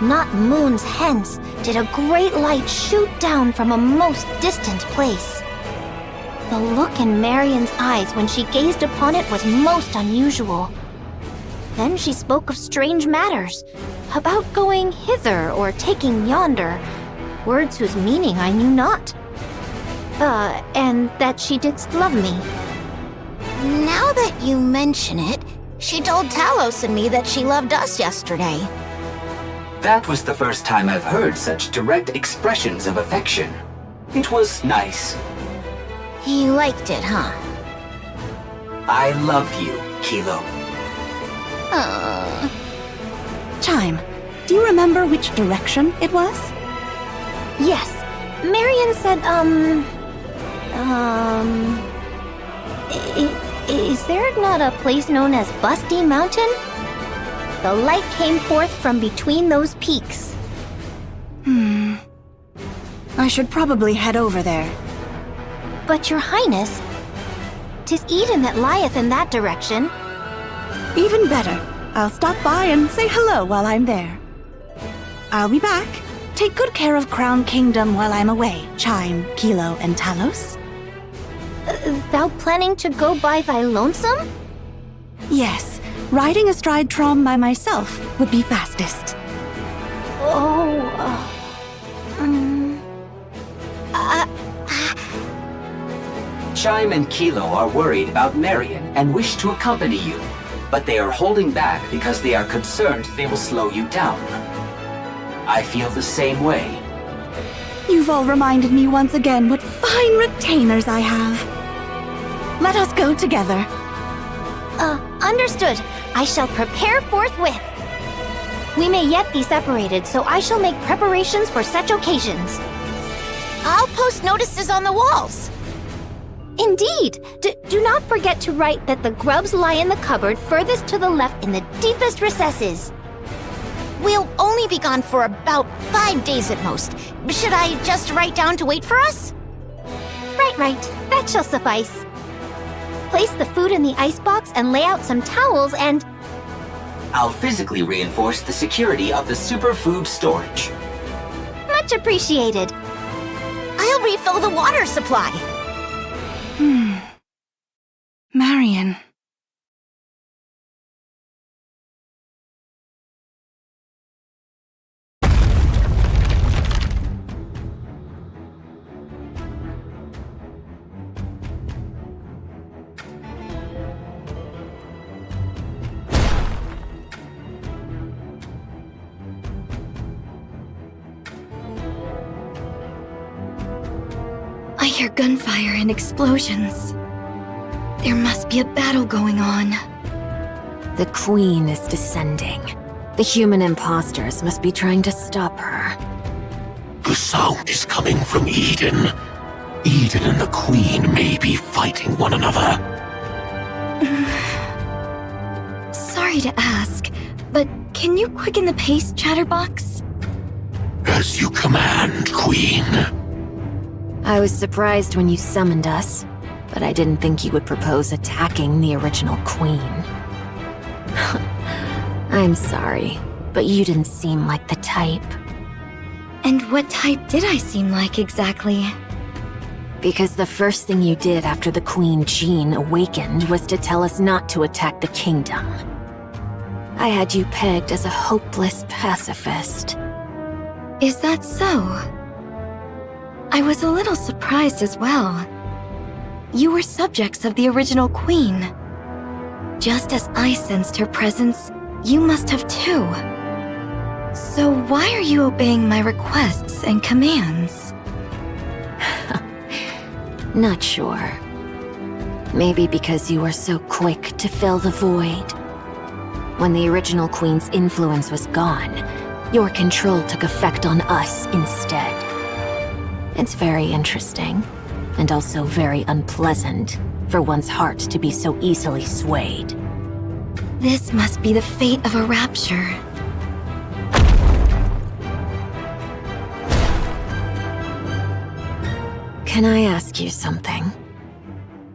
Not moons hence did a great light shoot down from a most distant place. The look in Marion's eyes when she gazed upon it was most unusual. Then she spoke of strange matters, about going hither or taking yonder, words whose meaning I knew not. And that she didst love me. Now that you mention it, she told Talos and me that she loved us yesterday.
That was the first time I've heard such direct expressions of affection. It was nice.
He liked it, huh?
I love you, Kilo.
Chime, do you remember which direction it was?
Yes. Marion said, is there not a place known as Busty Mountain? The light came forth from between those peaks.
I should probably head over there.
But Your Highness, 'tis Eden that lieth in that direction.
Even better. I'll stop by and say hello while I'm there. I'll be back. Take good care of Crown Kingdom while I'm away, Chime, Kilo, and Talos.
Thou planning to go by thy lonesome?
Yes, riding astride Trom by myself would be fastest.
Chime and Kilo are worried about Marion and wish to accompany you, but they are holding back because they are concerned they will slow you down. I feel the same way.
You've all reminded me once again what fine retainers I have. Let us go together.
Understood. I shall prepare forthwith. We may yet be separated, so I shall make preparations for such occasions. I'll post notices on the walls. Indeed. Do not forget to write that the grubs lie in the cupboard furthest to the left in the deepest recesses. We'll only be gone for about 5 days at most. Should I just write down to wait for us? Right. That shall suffice. Place the food in the icebox and lay out some towels and...
I'll physically reinforce the security of the superfood storage.
Much appreciated. I'll refill the water supply.
Marion.
I hear gunfire and explosions. There must be a battle going on.
The Queen is descending. The human imposters must be trying to stop her.
The sound is coming from Eden. Eden and the Queen may be fighting one another.
Sorry to ask, but can you quicken the pace, Chatterbox?
As you command, Queen.
I was surprised when you summoned us, but I didn't think you would propose attacking the original Queen. I'm sorry, but you didn't seem like the type.
And what type did I seem like exactly?
Because the first thing you did after the Queen Jean awakened was to tell us not to attack the kingdom. I had you pegged as a hopeless pacifist.
Is that so? I was a little surprised as well. You were subjects of the original Queen. Just as I sensed her presence, you must have too. So why are you obeying my requests and commands?
Not sure. Maybe because you were so quick to fill the void. When the original Queen's influence was gone, your control took effect on us instead. It's very interesting, and also very unpleasant for one's heart to be so easily swayed.
This must be the fate of a rapture.
Can I ask you something?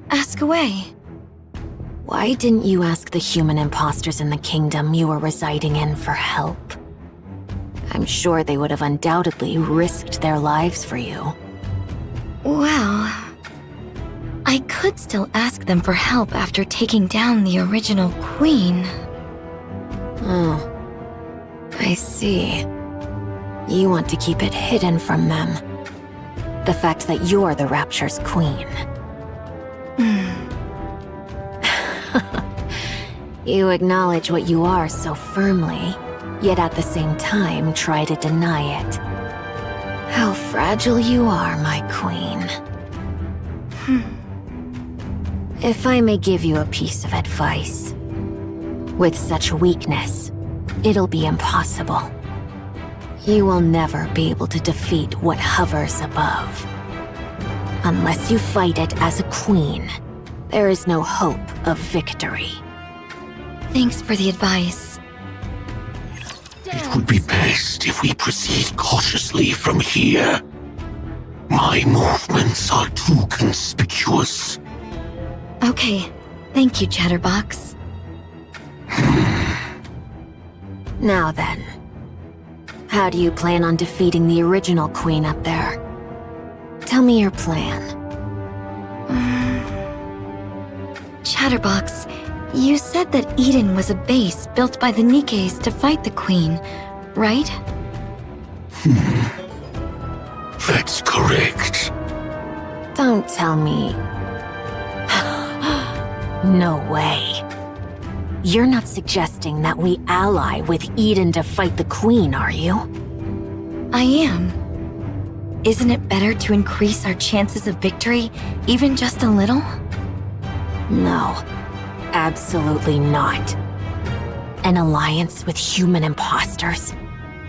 Ask away.
Why didn't you ask the human imposters in the kingdom you were residing in for help? I'm sure they would have undoubtedly risked their lives for you.
Well, I could still ask them for help after taking down the original Queen.
Oh, I see. You want to keep it hidden from them. The fact that you're the Rapture's Queen. You acknowledge what you are so firmly, yet at the same time try to deny it. How fragile you are, my queen. If I may give you a piece of advice. With such weakness, it'll be impossible. You will never be able to defeat what hovers above. Unless you fight it as a queen, there is no hope of victory.
Thanks for the advice.
It would be best if we proceed cautiously from here. My movements are too conspicuous.
Okay, thank you, Chatterbox.
Now then, how do you plan on defeating the original Queen up there? Tell me your plan.
Chatterbox,
You said that Eden was a base built by the Nikkes to fight the Queen, right?
That's correct.
Don't tell me. No way. You're not suggesting that we ally with Eden to fight the Queen, are you?
I am. Isn't it better to increase our chances of victory, even just a little?
No. Absolutely not. An alliance with human imposters?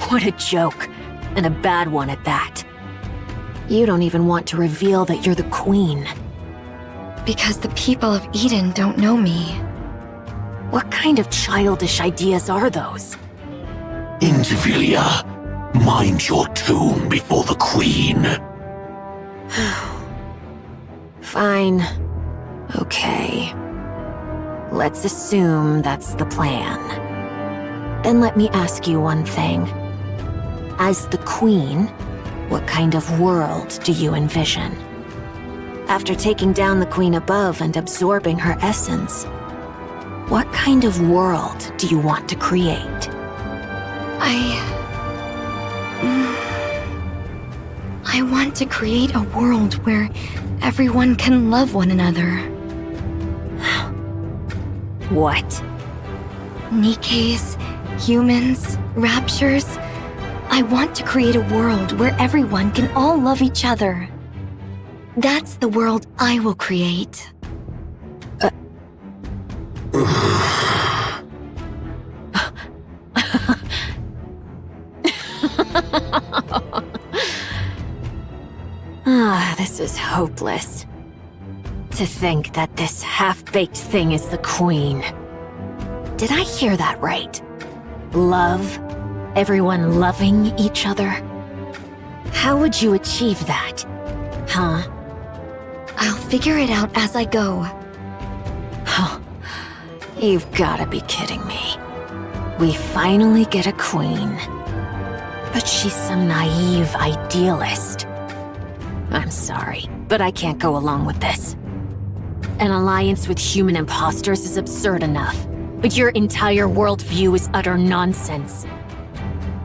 What a joke. And a bad one at that. You don't even want to reveal that you're the Queen.
Because the people of Eden don't know me.
What kind of childish ideas are those?
Indivilia, mind your tone before the Queen.
Fine. Okay. Let's assume that's the plan. Then let me ask you one thing. As the Queen, what kind of world do you envision? After taking down the Queen above and absorbing her essence, what kind of world do you want to create?
I want to create a world where everyone can love one another.
What?
Nikkes, humans, raptures. I want to create a world where everyone can all love each other. That's the world I will create.
This is hopeless. To think that this half-baked thing is the Queen. Did I hear that right? Love? Everyone loving each other? How would you achieve that? Huh?
I'll figure it out as I go.
You've gotta be kidding me. We finally get a Queen. But she's some naive idealist. I'm sorry, but I can't go along with this. An alliance with human imposters is absurd enough, but your entire worldview is utter nonsense.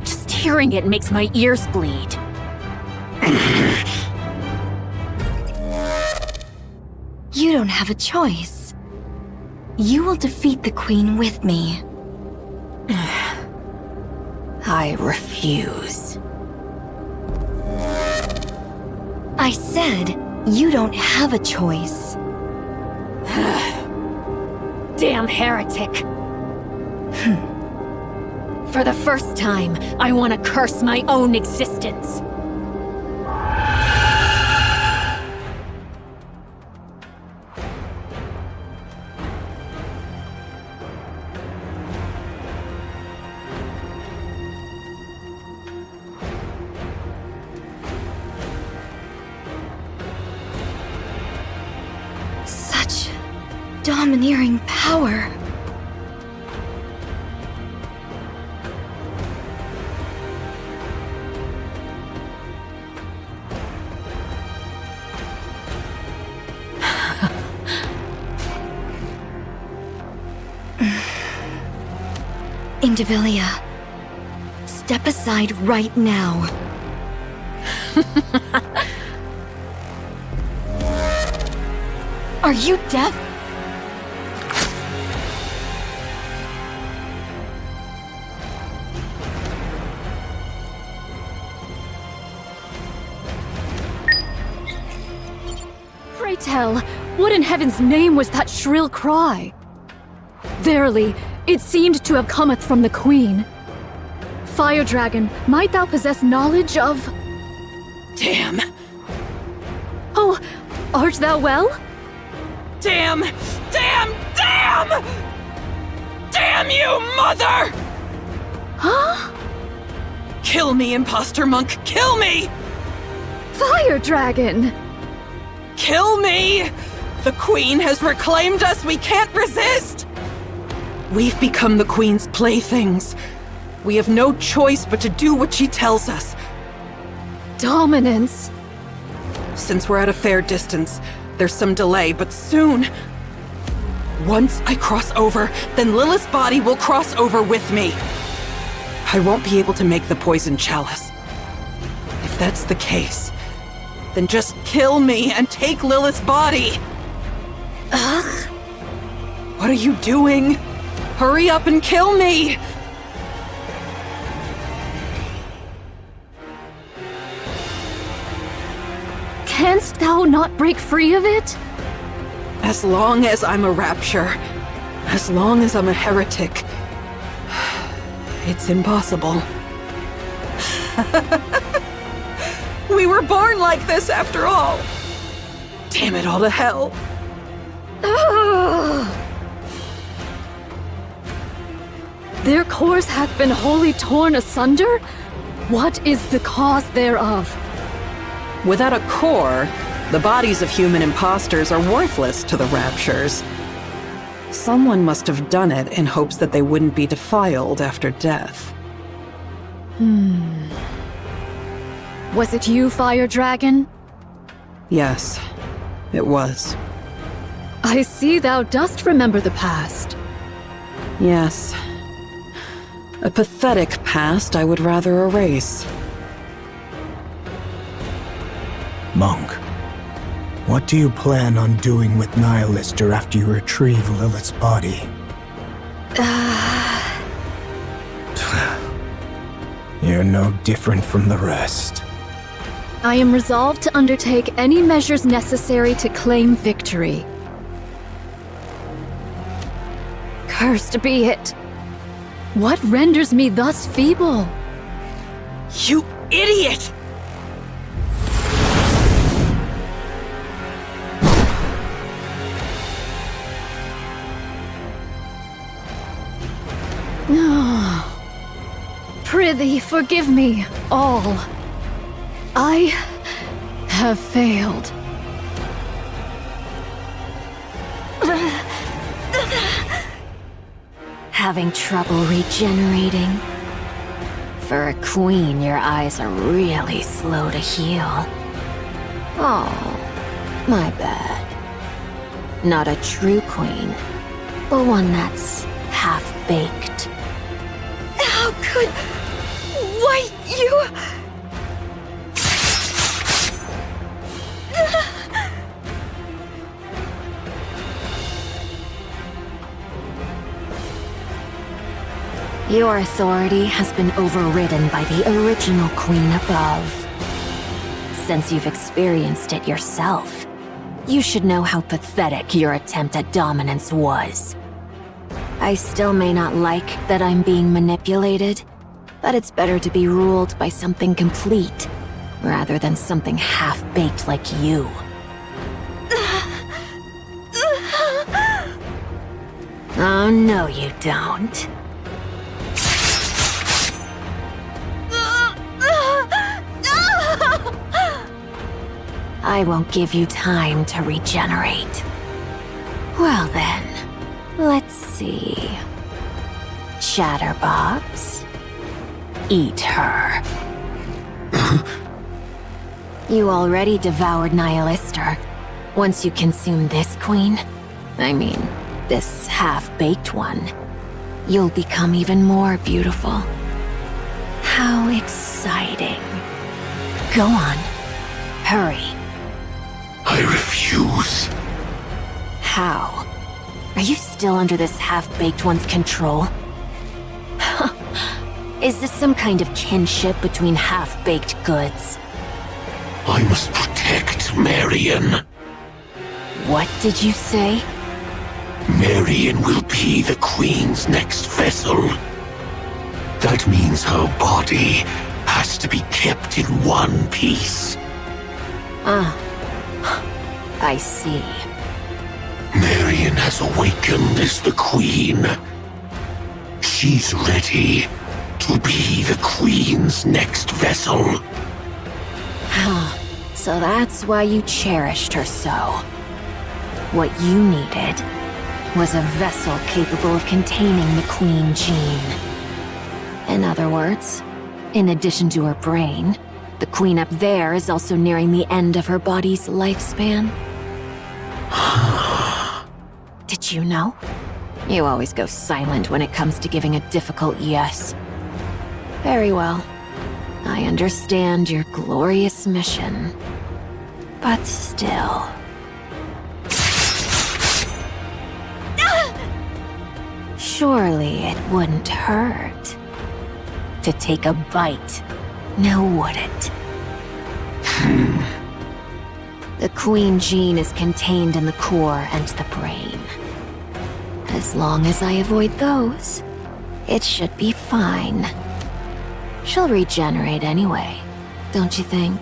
Just hearing it makes my ears bleed.
You don't have a choice. You will defeat the Queen with me.
I refuse.
I said, you don't have a choice.
Damn heretic. For the first time, I want to curse my own existence.
Such domineering power. Indivilia, step aside right now. Are you deaf?
Pray tell, what in heaven's name was that shrill cry? Verily, it seemed to have cometh from the Queen. Fire Dragon, might thou possess knowledge of...
Damn!
Oh, art thou well?
Damn! Damn! Damn! Damn you, mother!
Huh?
Kill me, imposter monk! Kill me!
Fire Dragon!
Kill me! The Queen has reclaimed us! We can't resist! We've become the Queen's playthings. We have no choice but to do what she tells us.
Dominance.
Since we're at a fair distance, there's some delay, but soon... Once I cross over, then Lilith's body will cross over with me. I won't be able to make the poison chalice. If that's the case, then just kill me and take Lilith's body.
Ugh.
What are you doing? Hurry up and kill me!
Canst thou not break free of it?
As long as I'm a rapture, as long as I'm a heretic, it's impossible. We were born like this after all. Damn it all to hell.
Their cores hath been wholly torn asunder? What is the cause thereof?
Without a core, the bodies of human imposters are worthless to the Raptures. Someone must have done it in hopes that they wouldn't be defiled after death.
Was it you, Fire Dragon?
Yes, it was.
I see thou dost remember the past.
Yes. A pathetic past I would rather erase.
Monk, what do you plan on doing with Nihilister after you retrieve Lilith's body? You're no different from the rest.
I am resolved to undertake any measures necessary to claim victory. Cursed be it! What renders me thus feeble?
You idiot!
Prithee, forgive me, all. I have failed.
Having trouble regenerating? For a queen, your eyes are really slow to heal. Oh, my bad. Not a true queen, but one that's half-baked.
How could... Why, you...
Your authority has been overridden by the original queen above. Since you've experienced it yourself, you should know how pathetic your attempt at dominance was. I still may not like that I'm being manipulated, but it's better to be ruled by something complete, rather than something half-baked like you. Oh, no you don't. I won't give you time to regenerate. Well then, let's see. Chatterbox, eat her. You already devoured Nihilister. Once you consume this queen, I mean, this half-baked one, you'll become even more beautiful. How exciting. Go on, hurry.
I refuse.
How? Are you still under this half-baked one's control? Is this some kind of kinship between half-baked goods?
I must protect Marion.
What did you say?
Marion will be the Queen's next vessel. That means her body has to be kept in one piece.
I see.
Marion has awakened as the Queen. She's ready to be the Queen's next vessel.
So that's why you cherished her so. What you needed was a vessel capable of containing the Queen gene. In other words, in addition to her brain, the Queen up there is also nearing the end of her body's lifespan. Did you know? You always go silent when it comes to giving a difficult yes. Very well. I understand your glorious mission. But still... Surely it wouldn't hurt to take a bite, now would it? The Queen gene is contained in the core and the brain. As long as I avoid those, it should be fine. She'll regenerate anyway, don't you think?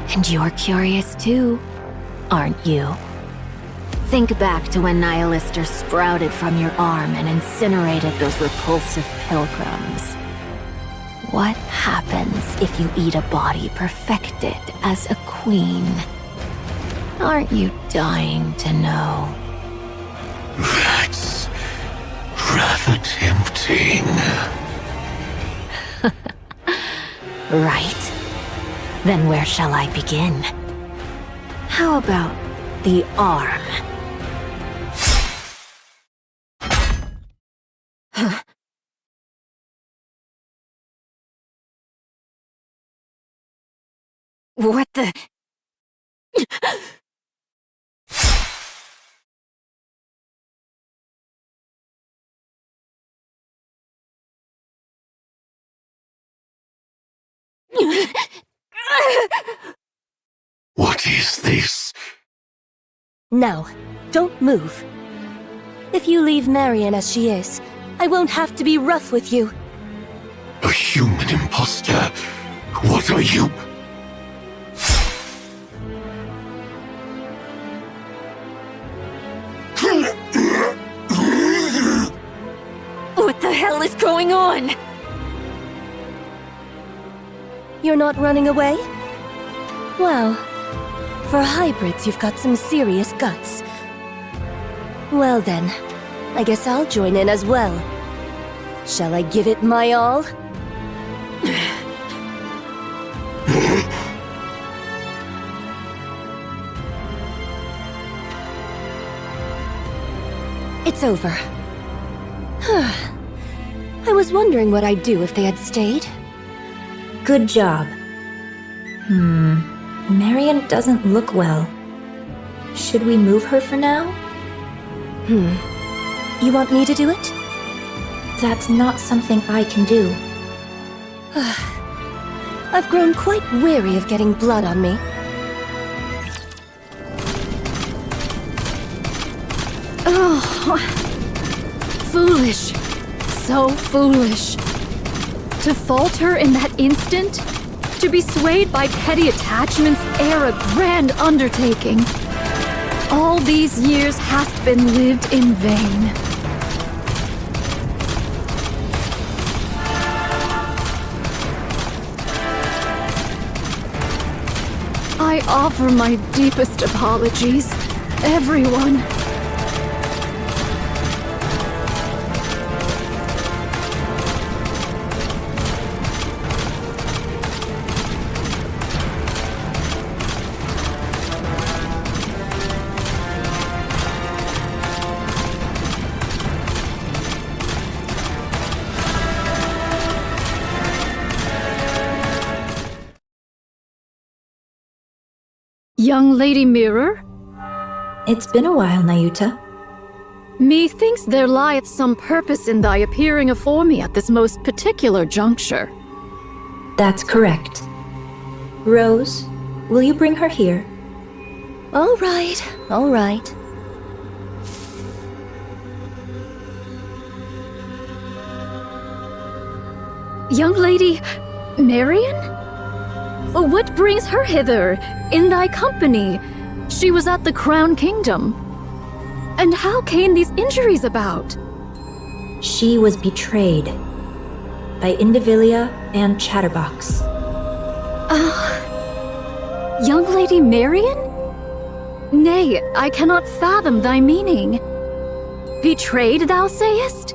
And you're curious too, aren't you? Think back to when Nihilister sprouted from your arm and incinerated those repulsive pilgrims. What happens if you eat a body perfected as a queen? Aren't you dying to know?
That's rather tempting.
Right. Then where shall I begin? How about the arm? What the...
What is this?
Now, don't move. If you leave Marion as she is, I won't have to be rough with you.
A human imposter? What are you?
What the hell is going on?
You're not running away? Well, for hybrids, you've got some serious guts. Well then, I guess I'll join in as well. Shall I give it my all? It's over. I was wondering what I'd do if they had stayed.
Good job. Marion doesn't look well. Should we move her for now?
You want me to do it?
That's not something I can do.
I've grown quite weary of getting blood on me.
Oh, foolish. So foolish. To falter in that instant? To be swayed by petty attachments ere a grand undertaking. All these years hast been lived in vain. I offer my deepest apologies, everyone. Young Lady Mirror?
It's been a while, Nayuta.
Methinks there lieth some purpose in thy appearing afore me at this most particular juncture.
That's correct. Rose, will you bring her here?
All right, all right.
Young Lady... Marion? What brings her hither, in thy company? She was at the Crown Kingdom. And how came these injuries about?
She was betrayed by Indivilia and Chatterbox.
Young Lady Marion? Nay, I cannot fathom thy meaning. Betrayed, thou sayest?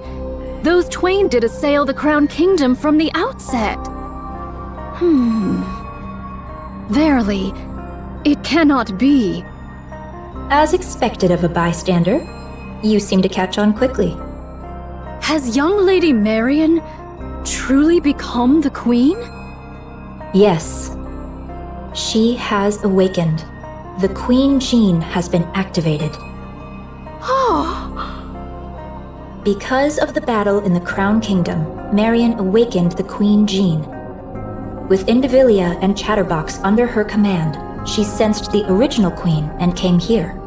Those twain did assail the Crown Kingdom from the outset. Verily, it cannot be.
As expected of a bystander, You seem to catch on quickly.
Has young Lady Marion truly become the queen?
Yes. She has awakened. The queen gene has been activated. Because of the battle in the Crown Kingdom, Marion awakened the queen gene. With Indivilia and Chatterbox under her command, she sensed the original queen and came here.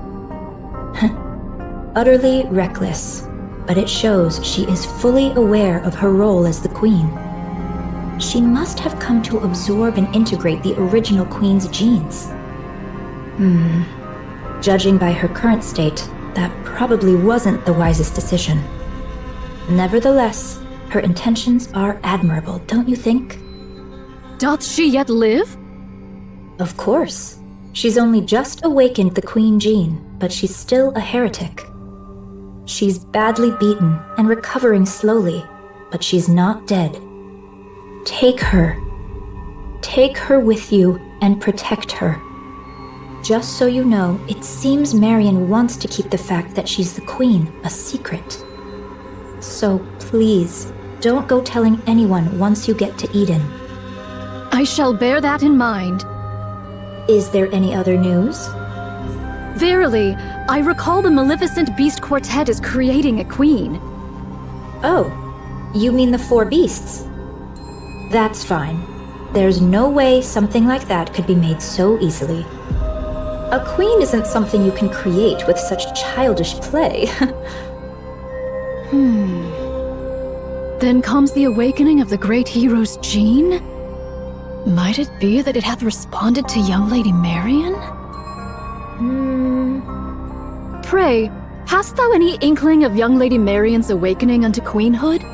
Utterly reckless, but it shows she is fully aware of her role as the queen. She must have come to absorb and integrate the original queen's genes. Judging by her current state, that probably wasn't the wisest decision. Nevertheless, her intentions are admirable, don't you think?
Doth she yet live?
Of course. She's only just awakened the queen gene, but she's still a heretic. She's badly beaten and recovering slowly, but she's not dead. Take her. Take her with you and protect her. Just so you know, it seems Marion wants to keep the fact that she's the queen a secret. So please, don't go telling anyone once you get to Eden.
I shall bear that in mind.
Is there any other news?
Verily, I recall the Maleficent Beast Quartet is creating a queen.
Oh, you mean the 4 beasts? That's fine. There's no way something like that could be made so easily. A queen isn't something you can create with such childish play.
Then comes the awakening of the great hero's gene? Might it be that it hath responded to young Lady Marion? Pray, hast thou any inkling of young Lady Marion's awakening unto queenhood?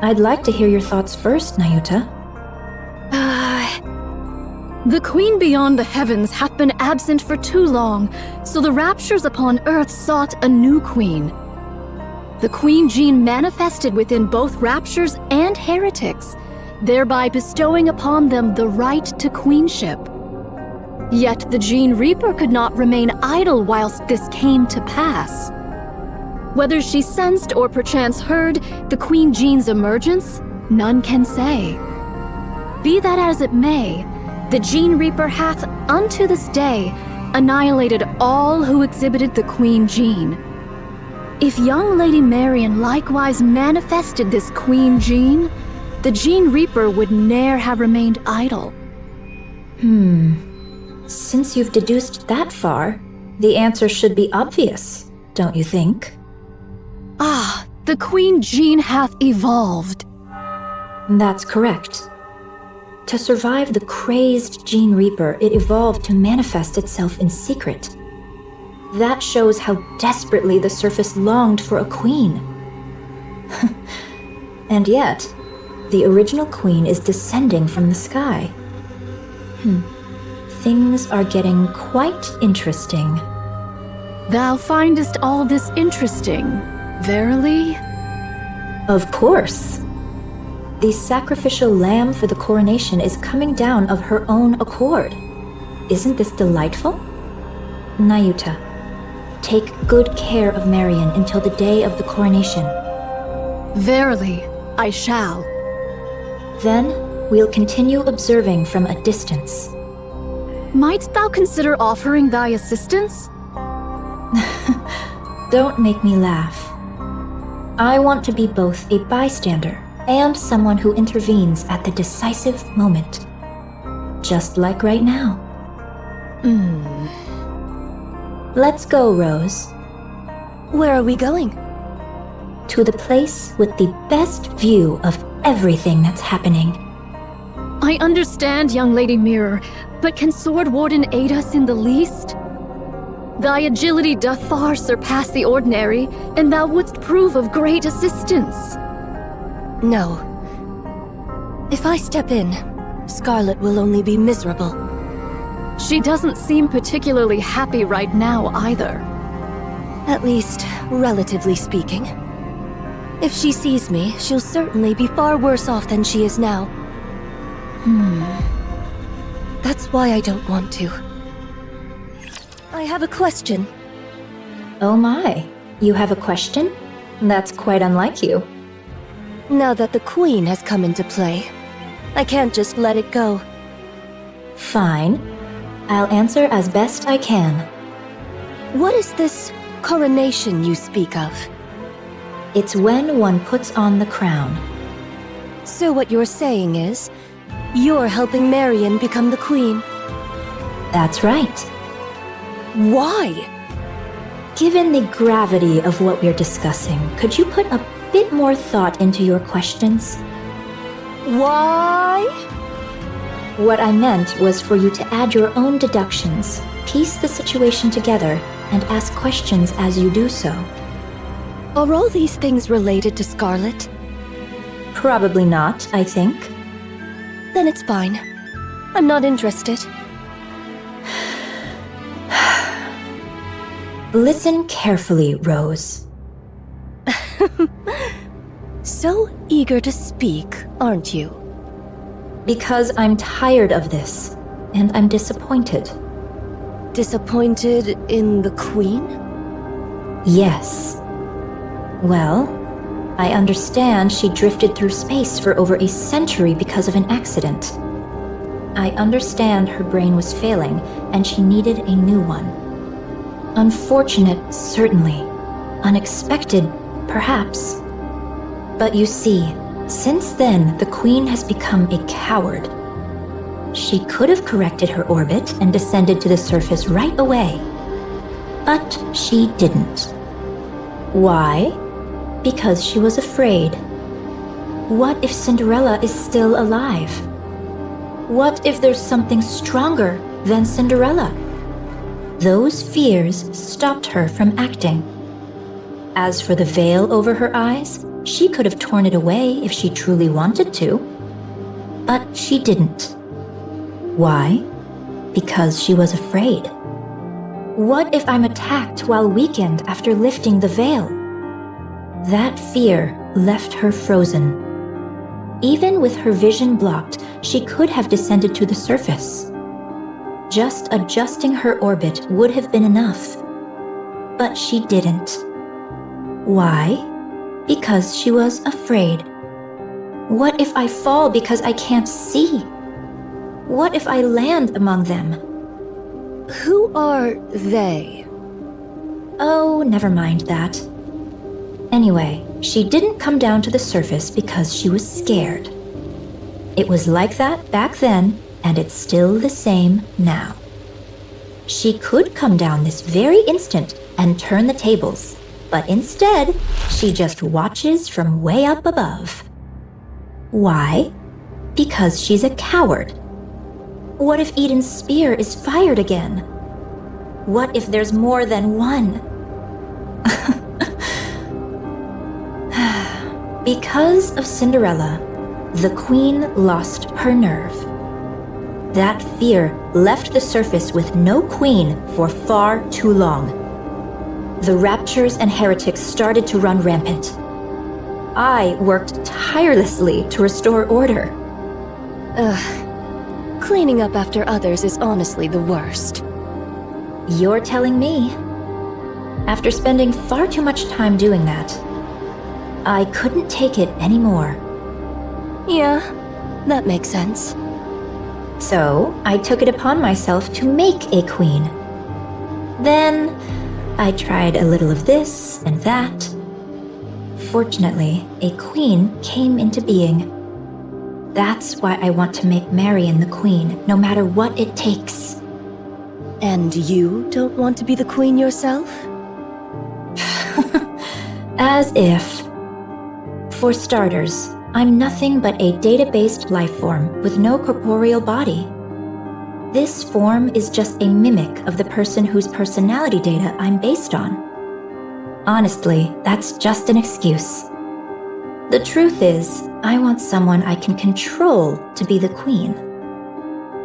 I'd like to hear your thoughts first, Nayuta.
The queen beyond the heavens hath been absent for too long, so the raptures upon earth sought a new queen. The queen gene manifested within both raptures and heretics, thereby bestowing upon them the right to queenship. Yet the Gene Reaper could not remain idle whilst this came to pass. Whether she sensed or perchance heard the Queen Gene's emergence, none can say. Be that as it may, the Gene Reaper hath, unto this day, annihilated all who exhibited the Queen Gene. If young Lady Marion likewise manifested this Queen Gene, the Gene Reaper would ne'er have remained idle.
Since you've deduced that far, the answer should be obvious, don't you think?
The Queen Gene hath evolved.
That's correct. To survive the crazed Gene Reaper, it evolved to manifest itself in secret. That shows how desperately the surface longed for a queen. And yet, the original queen is descending from the sky. Things are getting quite interesting.
Thou findest all this interesting, verily?
Of course. The sacrificial lamb for the coronation is coming down of her own accord. Isn't this delightful? Nayuta, take good care of Marion until the day of the coronation.
Verily, I shall.
Then, we'll continue observing from a distance.
Might thou consider offering thy assistance?
Don't make me laugh. I want to be both a bystander and someone who intervenes at the decisive moment. Just like right now. Let's go, Rose.
Where are we going?
To the place with the best view of everything that's happening.
I understand, young Lady Mirror, but can Sword Warden aid us in the least? Thy agility doth far surpass the ordinary, and thou wouldst prove of great assistance.
No. If I step in, Scarlet will only be miserable.
She doesn't seem particularly happy right now either.
At least, relatively speaking. If she sees me, she'll certainly be far worse off than she is now. That's why I don't want to. I have a question.
Oh my, You have a question? That's quite unlike you.
Now that the Queen has come into play, I can't just let it go.
Fine. I'll answer as best I can.
What is this coronation you speak of?
It's when one puts on the crown.
So what you're saying is, you're helping Marion become the Queen?
That's right.
Why?
Given the gravity of what we're discussing, could you put a bit more thought into your questions?
Why?
What I meant was for you to add your own deductions, piece the situation together, and ask questions as you do so.
Are all these things related to Scarlet?
Probably not, I think.
Then it's fine. I'm not interested.
Listen carefully, Rose.
So eager to speak, aren't you?
Because I'm tired of this, and I'm disappointed.
Disappointed in the Queen?
Yes. Well, I understand she drifted through space for over a century because of an accident. I understand her brain was failing, and she needed a new one. Unfortunate, certainly. Unexpected, perhaps. But you see, since then, the Queen has become a coward. She could have corrected her orbit and descended to the surface right away. But she didn't. Why? Because she was afraid. What if Cinderella is still alive? What if there's something stronger than Cinderella? Those fears stopped her from acting. As for the veil over her eyes, she could have torn it away if she truly wanted to. But she didn't. Why? Because she was afraid. What if I'm attacked while weakened after lifting the veil? That fear left her frozen. Even with her vision blocked, she could have descended to the surface. Just adjusting her orbit would have been enough. But she didn't. Why? Because she was afraid. What if I fall because I can't see? What if I land among them?
Who are they?
Oh, never mind that. Anyway, she didn't come down to the surface because she was scared. It was like that back then, and it's still the same now. She could come down this very instant and turn the tables, but instead, she just watches from way up above. Why? Because she's a coward. What if Eden's spear is fired again? What if there's more than one? Because of Cinderella, the Queen lost her nerve. That fear left the surface with no queen for far too long. The raptures and heretics started to run rampant. I worked tirelessly to restore order.
Cleaning up after others is honestly the worst.
You're telling me. After spending far too much time doing that, I couldn't take it anymore.
Yeah, that makes sense.
So, I took it upon myself to make a queen. Then, I tried a little of this and that. Fortunately, a queen came into being. That's why I want to make Marion the queen, no matter what it takes.
And you don't want to be the Queen yourself?
As if. For starters, I'm nothing but a data-based life form with no corporeal body. This form is just a mimic of the person whose personality data I'm based on. Honestly, that's just an excuse. The truth is, I want someone I can control to be the queen.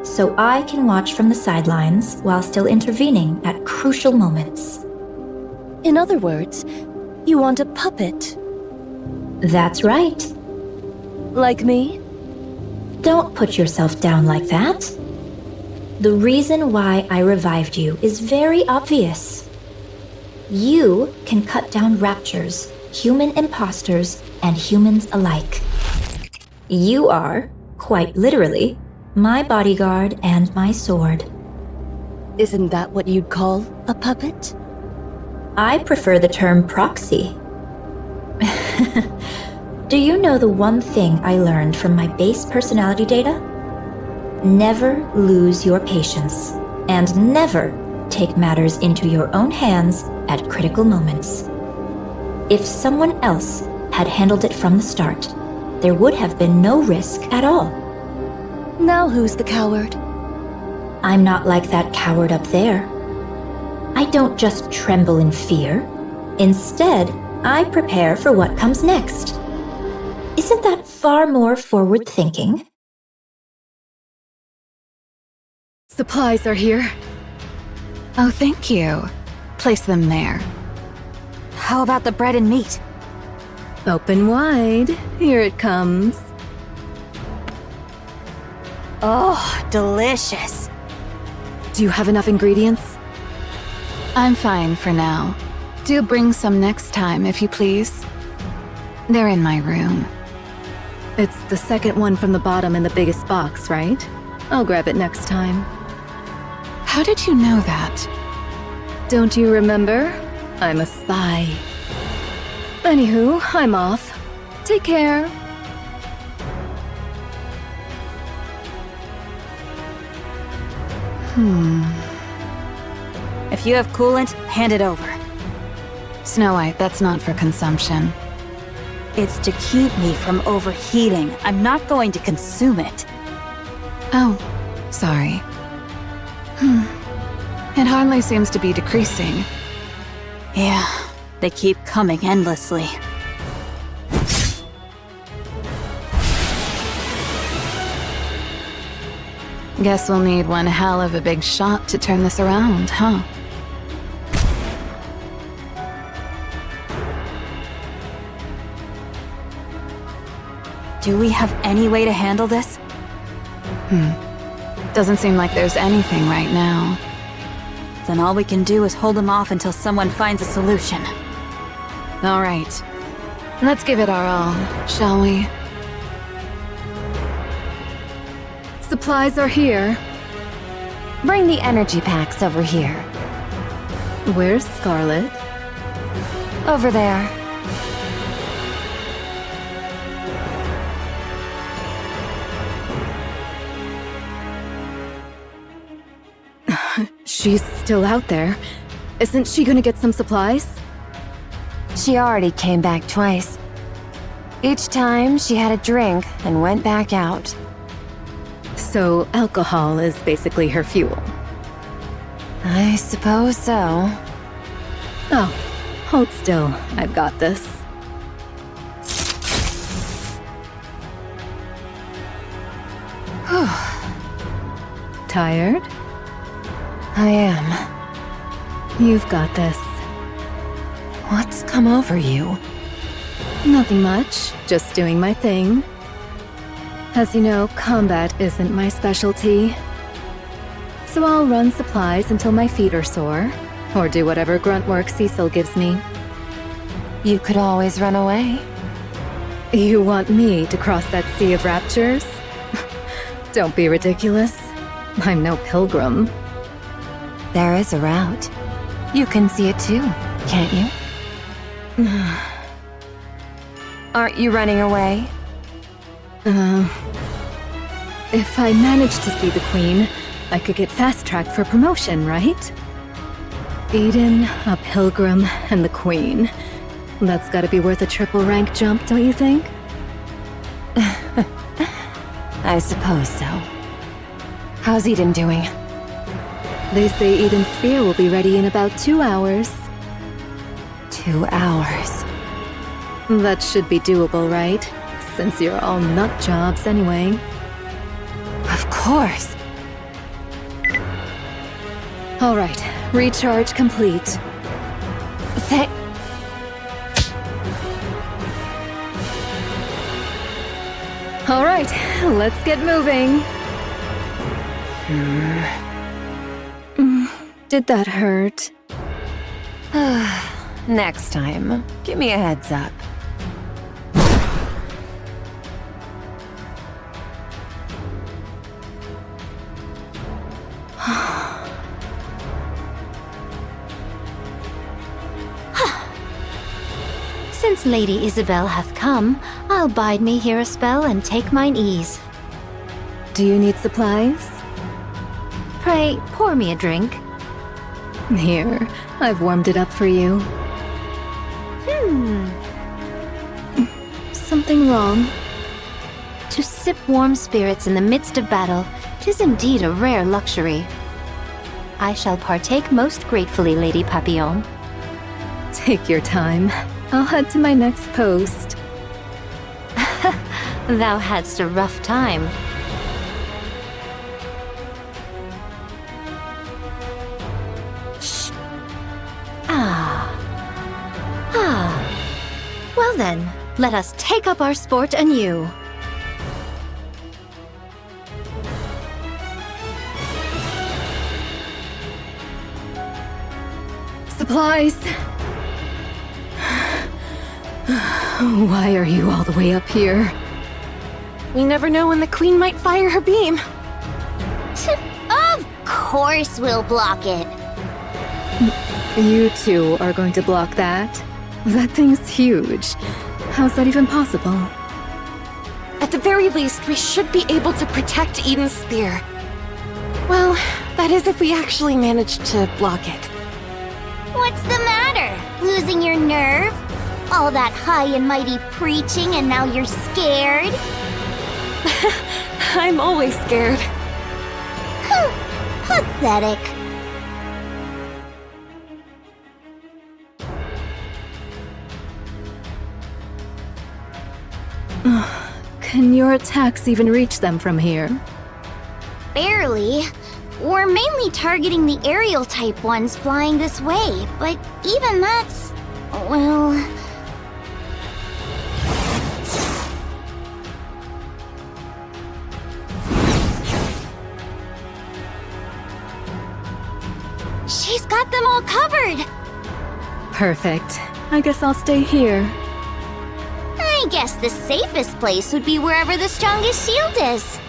So I can watch from the sidelines while still intervening at crucial moments.
In other words, you want a puppet.
That's right.
Like me?
Don't put yourself down like that. The reason why I revived you is very obvious. You can cut down raptures, human imposters, and humans alike. You are, quite literally, my bodyguard and my sword.
Isn't that what you'd call a puppet?
I prefer the term proxy. Do you know the one thing I learned from my base personality data? Never lose your patience, and never take matters into your own hands at critical moments. If someone else had handled it from the start, there would have been no risk at all.
Now who's the coward?
I'm not like that coward up there. I don't just tremble in fear. Instead, I prepare for what comes next. Isn't that far more forward-thinking?
Supplies are here.
Oh, thank you. Place them there.
How about the bread and meat?
Open wide. Here it comes.
Oh, delicious.
Do you have enough ingredients?
I'm fine for now. Do bring some next time, if you please. They're in my room.
It's the second one from the bottom in the biggest box, right? I'll grab it next time.
How did you know that?
Don't you remember? I'm a spy. Anywho, I'm off. Take care.
If you have coolant, hand it over.
Snow White, that's not for consumption.
It's to keep me from overheating. I'm not going to consume it.
Oh, sorry. It hardly seems to be decreasing.
Yeah, they keep coming endlessly.
Guess we'll need one hell of a big shot to turn this around, huh?
Do we have any way to handle this?
Doesn't seem like there's anything right now.
Then all we can do is hold them off until someone finds a solution.
All right. Let's give it our all, shall we?
Supplies are here.
Bring the energy packs over here.
Where's Scarlet?
Over there.
She's still out there. Isn't she gonna get some supplies?
She already came back twice. Each time, she had a drink and went back out.
So alcohol is basically her fuel.
I suppose so.
Oh, hold still. I've got this. Tired?
I am.
You've got this.
What's come over you?
Nothing much, just doing my thing. As you know, combat isn't my specialty. So I'll run supplies until my feet are sore, or do whatever grunt work Cecil gives me.
You could always run away.
You want me to cross that sea of raptures? Don't be ridiculous. I'm no pilgrim.
There is a route. You can see it too, can't you? Aren't you running away?
If I managed to see the Queen, I could get fast-tracked for promotion, right? Eden, a pilgrim, and the Queen. That's gotta be worth a triple rank jump, don't you think?
I suppose so. How's Eden doing?
They say Eden's spear will be ready in about 2 hours.
2 hours.
That should be doable, right? Since you're all nut jobs anyway.
Of course.
All right, recharge complete. All right, let's get moving. Did that hurt?
Next time, give me a heads up.
Since Lady Isabel hath come, I'll bide me here a spell and take mine ease.
Do you need supplies?
Pray, pour me a drink.
Here, I've warmed it up for you. Something wrong?
To sip warm spirits in the midst of battle, 'tis indeed a rare luxury. I shall partake most gratefully, Lady Papillon.
Take your time. I'll head to my next post.
Thou hadst a rough time. Shh. Well then, let us take up our sport anew.
Supplies! Why are you all the way up here?
We never know when the queen might fire her beam.
Of course we'll block it.
You two are going to block that? That thing's huge. How's that even possible?
At the very least, we should be able to protect Eden's spear. Well, that is if we actually manage to block it.
What's the matter? Losing your nerve? All that high and mighty preaching and now you're scared?
I'm always scared.
Pathetic.
Can your attacks even reach them from here?
Barely. We're mainly targeting the aerial type ones flying this way, but even that's... well... She's got them all covered!
Perfect. I guess I'll stay here.
I guess the safest place would be wherever the strongest shield is.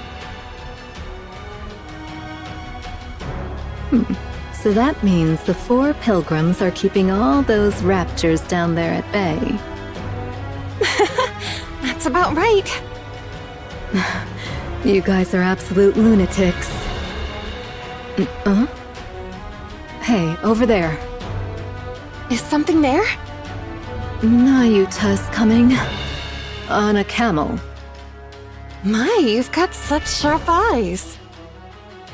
So that means the 4 pilgrims are keeping all those raptures down there at bay.
That's about right.
You guys are absolute lunatics. Hey, over there.
Is something there?
Nayuta's coming. On a camel.
My, you've got such sharp eyes.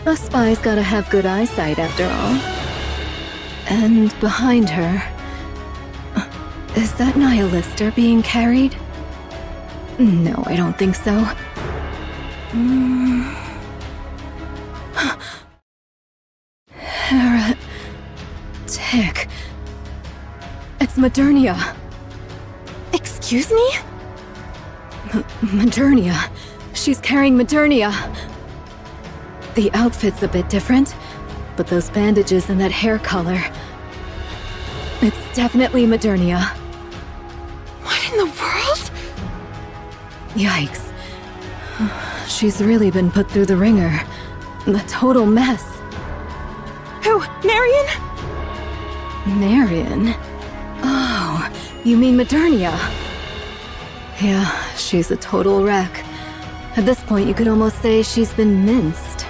A spy's gotta have good eyesight after all. And behind her... Is that Nihilister being carried? No, I don't think so. Heretic. It's Modernia.
Excuse me?
Modernia. She's carrying Modernia. The outfit's a bit different, but those bandages and that hair color... It's definitely Modernia.
What in the world?
Yikes. She's really been put through the ringer. A total mess.
Who? Marion?
Marion? Oh, you mean Modernia? Yeah, she's a total wreck. At this point, you could almost say she's been minced.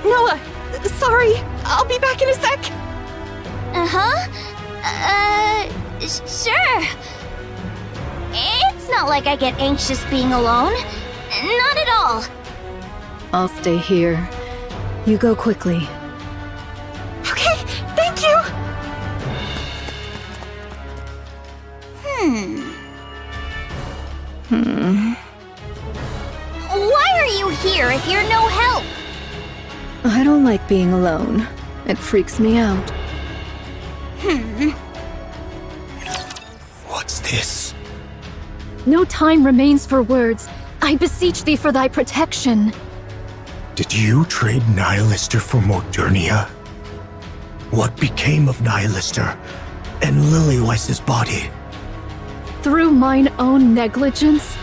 Noah! Sorry! I'll be back in a sec!
Sure. It's not like I get anxious being alone. Not at all.
I'll stay here. You go quickly.
Okay, thank you!
Why are you here if you're no help?
I don't like being alone. It freaks me out.
What's this?
No time remains for words. I beseech thee for thy protection.
Did you trade Nihilister for Modernia? What became of Nihilister and Lilyweiss's body?
Through mine own negligence,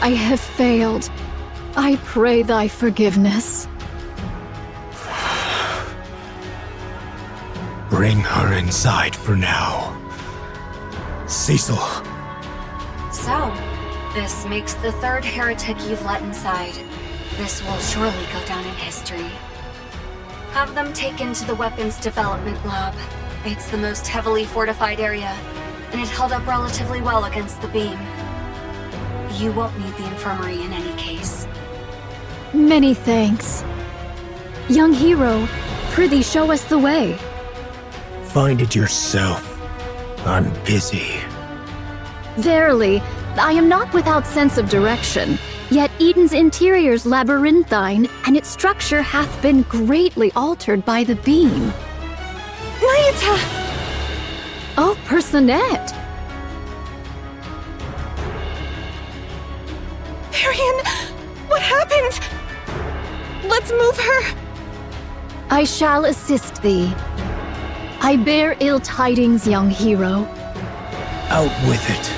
I have failed. I pray thy forgiveness.
Bring her inside for now. Cecil.
So, this makes the third heretic you've let inside. This will surely go down in history. Have them taken to the weapons development lab. It's the most heavily fortified area, and it held up relatively well against the beam. You won't need the infirmary in any case.
Many thanks. Young hero, prithee show us the way.
Find it yourself. I'm busy.
Verily, I am not without sense of direction, yet Eden's interior's labyrinthine, and its structure hath been greatly altered by the beam.
Nayata!
Oh, Personette!
Marion, what happened? Let's move her!
I shall assist thee. I bear ill tidings, young hero.
Out with it.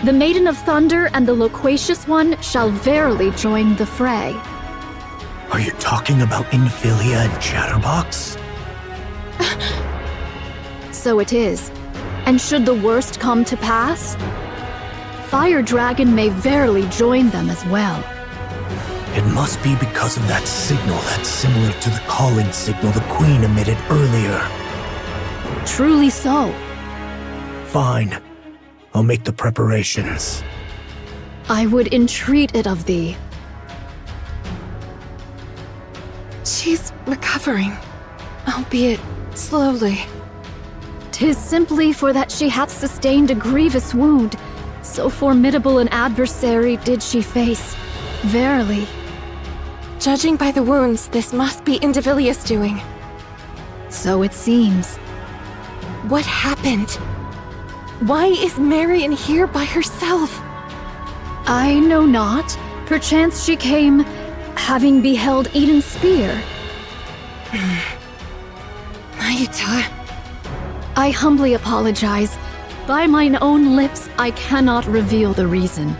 The Maiden of Thunder and the Loquacious One shall verily join the fray.
Are you talking about Infilia and Chatterbox?
So it is. And should the worst come to pass, Fire Dragon may verily join them as well.
It must be because of that signal that's similar to the calling signal the Queen emitted earlier.
Truly so.
Fine. I'll make the preparations.
I would entreat it of thee.
She's recovering, albeit slowly.
'Tis simply for that she hath sustained a grievous wound. So formidable an adversary did she face. Verily.
Judging by the wounds, this must be Indivilius doing.
So it seems.
What happened? Why is Marion here by herself?
I know not. Perchance she came, having beheld Eden's spear.
Nayata.
I humbly apologize. By mine own lips, I cannot reveal the reason.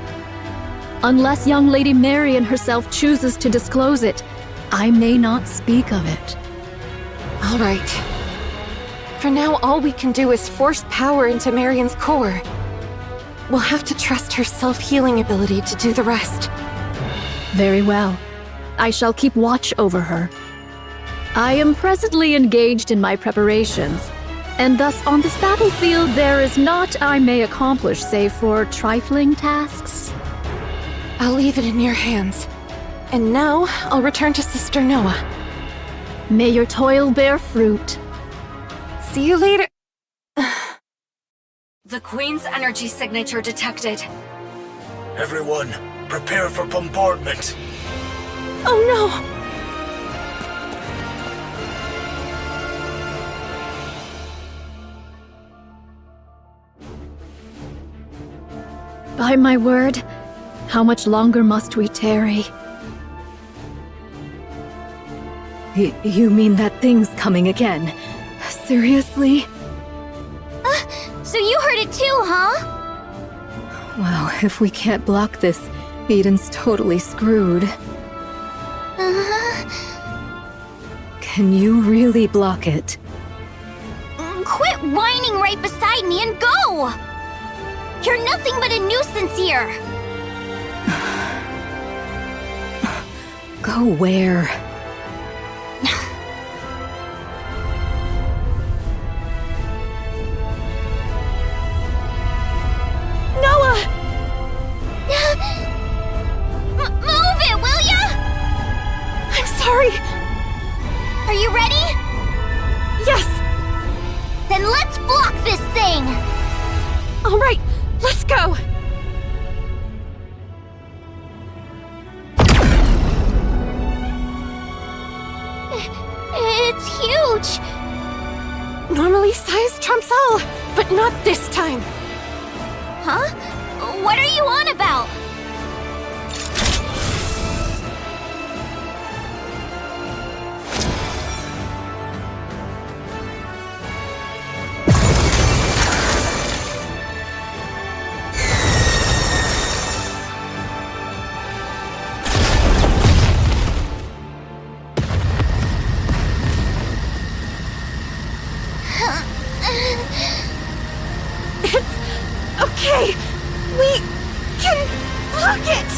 Unless young Lady Marion herself chooses to disclose it, I may not speak of it.
All right. For now, all we can do is force power into Marion's core. We'll have to trust her self-healing ability to do the rest.
Very well. I shall keep watch over her. I am presently engaged in my preparations, and thus on this battlefield there is naught I may accomplish save for trifling tasks.
I'll leave it in your hands. And now, I'll return to Sister Noah.
May your toil bear fruit.
See you later.
The Queen's energy signature detected.
Everyone, prepare for bombardment.
Oh no!
By my word, how much longer must we tarry? You mean that thing's coming again? Seriously?
So you heard it too, huh?
Wow, if we can't block this, Eden's totally screwed. Can you really block it?
Quit whining right beside me and go! You're nothing but a nuisance here!
Go where?
Noah!
Move it, will ya?
I'm sorry!
Are you ready?
Yes!
Then let's block this thing!
All right, let's go!
It's huge!
Normally size trumps all, but not this time.
Huh? What are you on about?
okay! We can block it!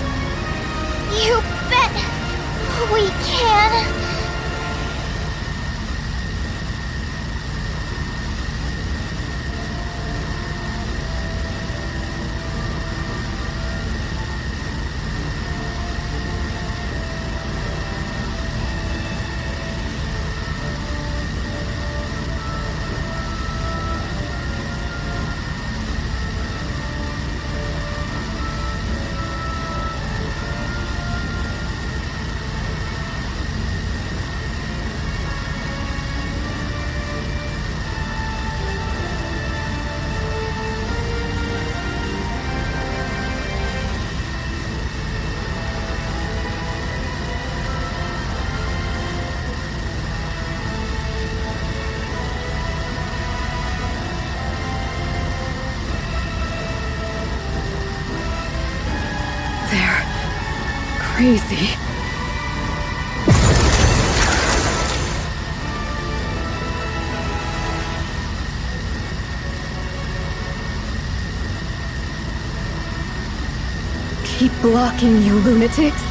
You bet we can.
Crazy. Keep blocking, you lunatics.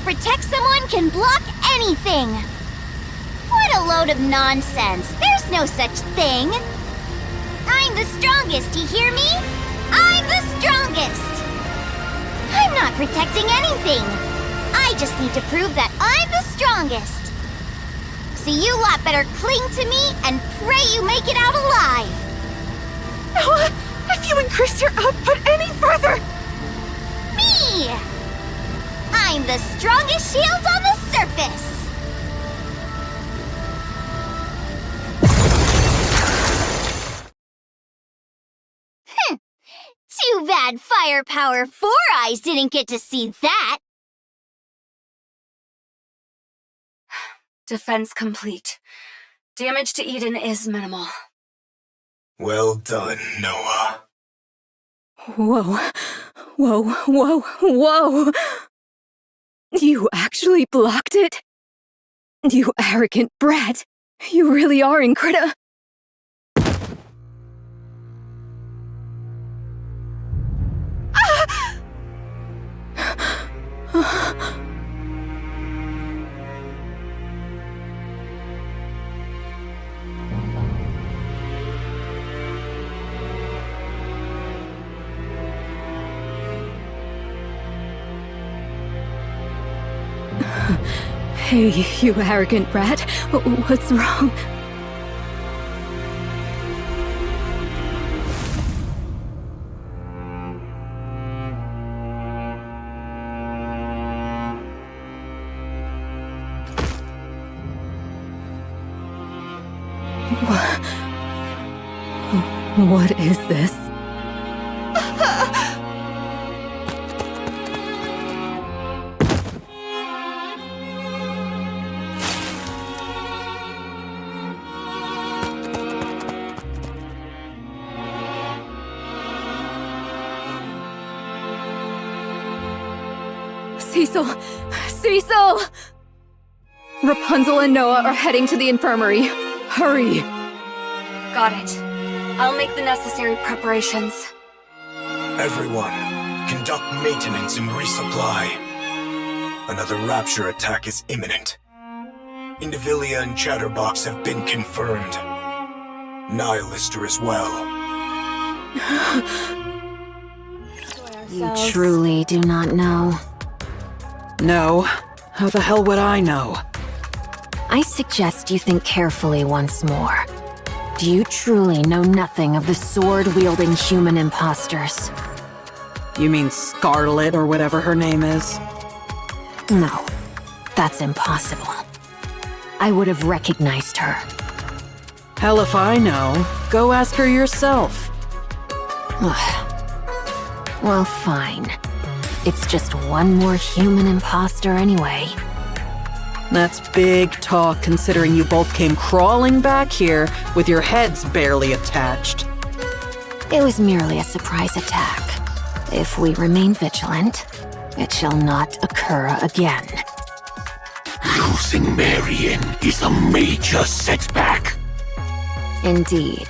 Protect someone can block anything! What a load of nonsense! There's no such thing! I'm the strongest, you hear me? I'm the strongest! I'm not protecting anything! I just need to prove that I'm the strongest! So you lot better cling to me and pray you make it out alive!
Noah, if you increase your output any further...
Me! I'm the strongest shield on the surface! Too bad Firepower 4 Eyes didn't get to see that!
Defense complete. Damage to Eden is minimal.
Well done, Noah.
Whoa. Whoa, whoa, whoa! You actually blocked it? You arrogant brat! You really are incredible. Hey, you arrogant brat. What's wrong? What is this? Cecil! Rapunzel and Noah are heading to the infirmary. Hurry!
Got it. I'll make the necessary preparations.
Everyone, conduct maintenance and resupply. Another Rapture attack is imminent. Indivilia and Chatterbox have been confirmed. Nihilister as well.
You truly do not know.
No. How the hell would I know?
I suggest you think carefully once more. Do you truly know nothing of the sword-wielding human imposters?
You mean Scarlet or whatever her name is?
No, that's impossible. I would have recognized her.
Hell if I know. Go ask her yourself.
Well, fine. It's just one more human imposter anyway.
That's big talk considering you both came crawling back here with your heads barely attached.
It was merely a surprise attack. If we remain vigilant, it shall not occur again.
Losing Marion is a major setback.
Indeed.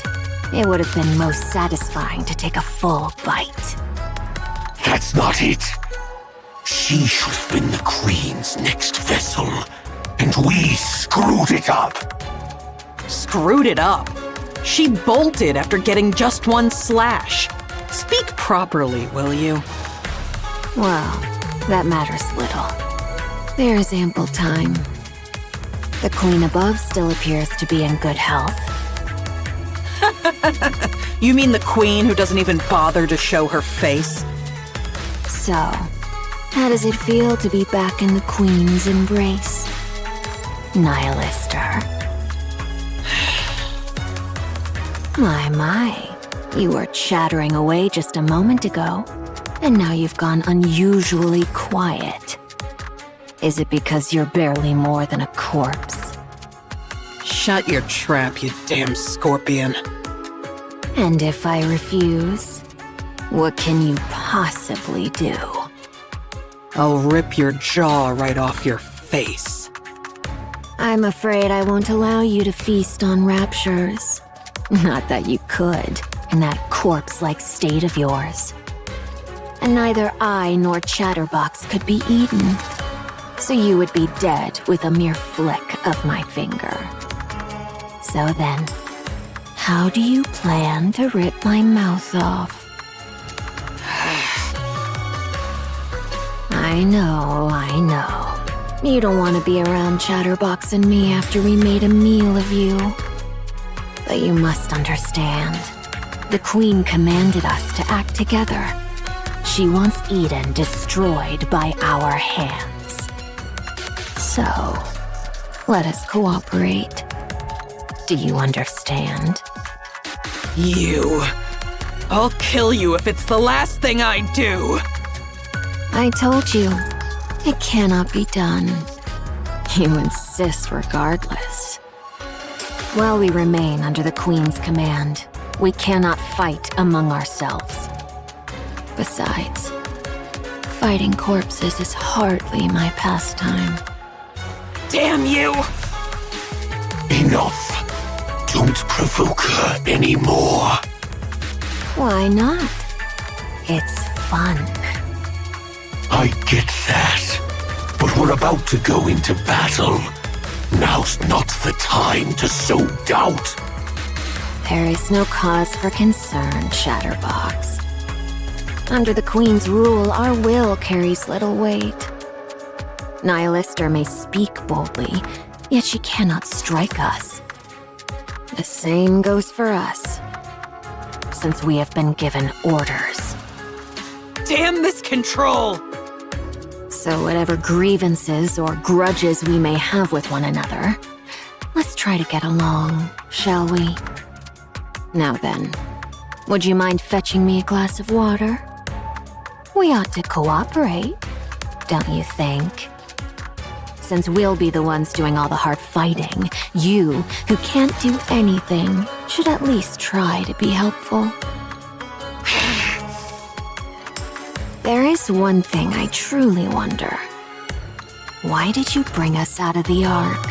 It would have been most satisfying to take a full bite.
That's not it. She should have been the Queen's next vessel, and we screwed it up.
Screwed it up? She bolted after getting just one slash. Speak properly, will you?
Well, that matters little. There is ample time. The Queen above still appears to be in good health.
You mean the Queen who doesn't even bother to show her face?
So, how does it feel to be back in the Queen's embrace? Nihilister. My, you were chattering away just a moment ago, and now you've gone unusually quiet. Is it because you're barely more than a corpse?
Shut your trap, you damn scorpion.
And if I refuse, what can you possibly do?
I'll rip your jaw right off your face.
I'm afraid I won't allow you to feast on raptures. Not that you could, in that corpse-like state of yours. And neither I nor Chatterbox could be eaten. So you would be dead with a mere flick of my finger. So then, how do you plan to rip my mouth off? I know. You don't want to be around Chatterbox and me after we made a meal of you. But you must understand. The Queen commanded us to act together. She wants Eden destroyed by our hands. So, let us cooperate. Do you understand?
You. I'll kill you if it's the last thing I do.
I told you, it cannot be done. You insist regardless. While we remain under the Queen's command, we cannot fight among ourselves. Besides, fighting corpses is hardly my pastime.
Damn you!
Enough. Don't provoke her anymore.
Why not? It's fun.
I get that. But we're about to go into battle. Now's not the time to sow doubt.
There is no cause for concern, Chatterbox. Under the Queen's rule, our will carries little weight. Nihilister may speak boldly, yet she cannot strike us. The same goes for us, since we have been given orders.
Damn this control!
So whatever grievances or grudges we may have with one another, let's try to get along, shall we? Now then, would you mind fetching me a glass of water? We ought to cooperate, don't you think? Since we'll be the ones doing all the hard fighting, you, who can't do anything, should at least try to be helpful. There is one thing I truly wonder. Why did you bring us out of the Ark?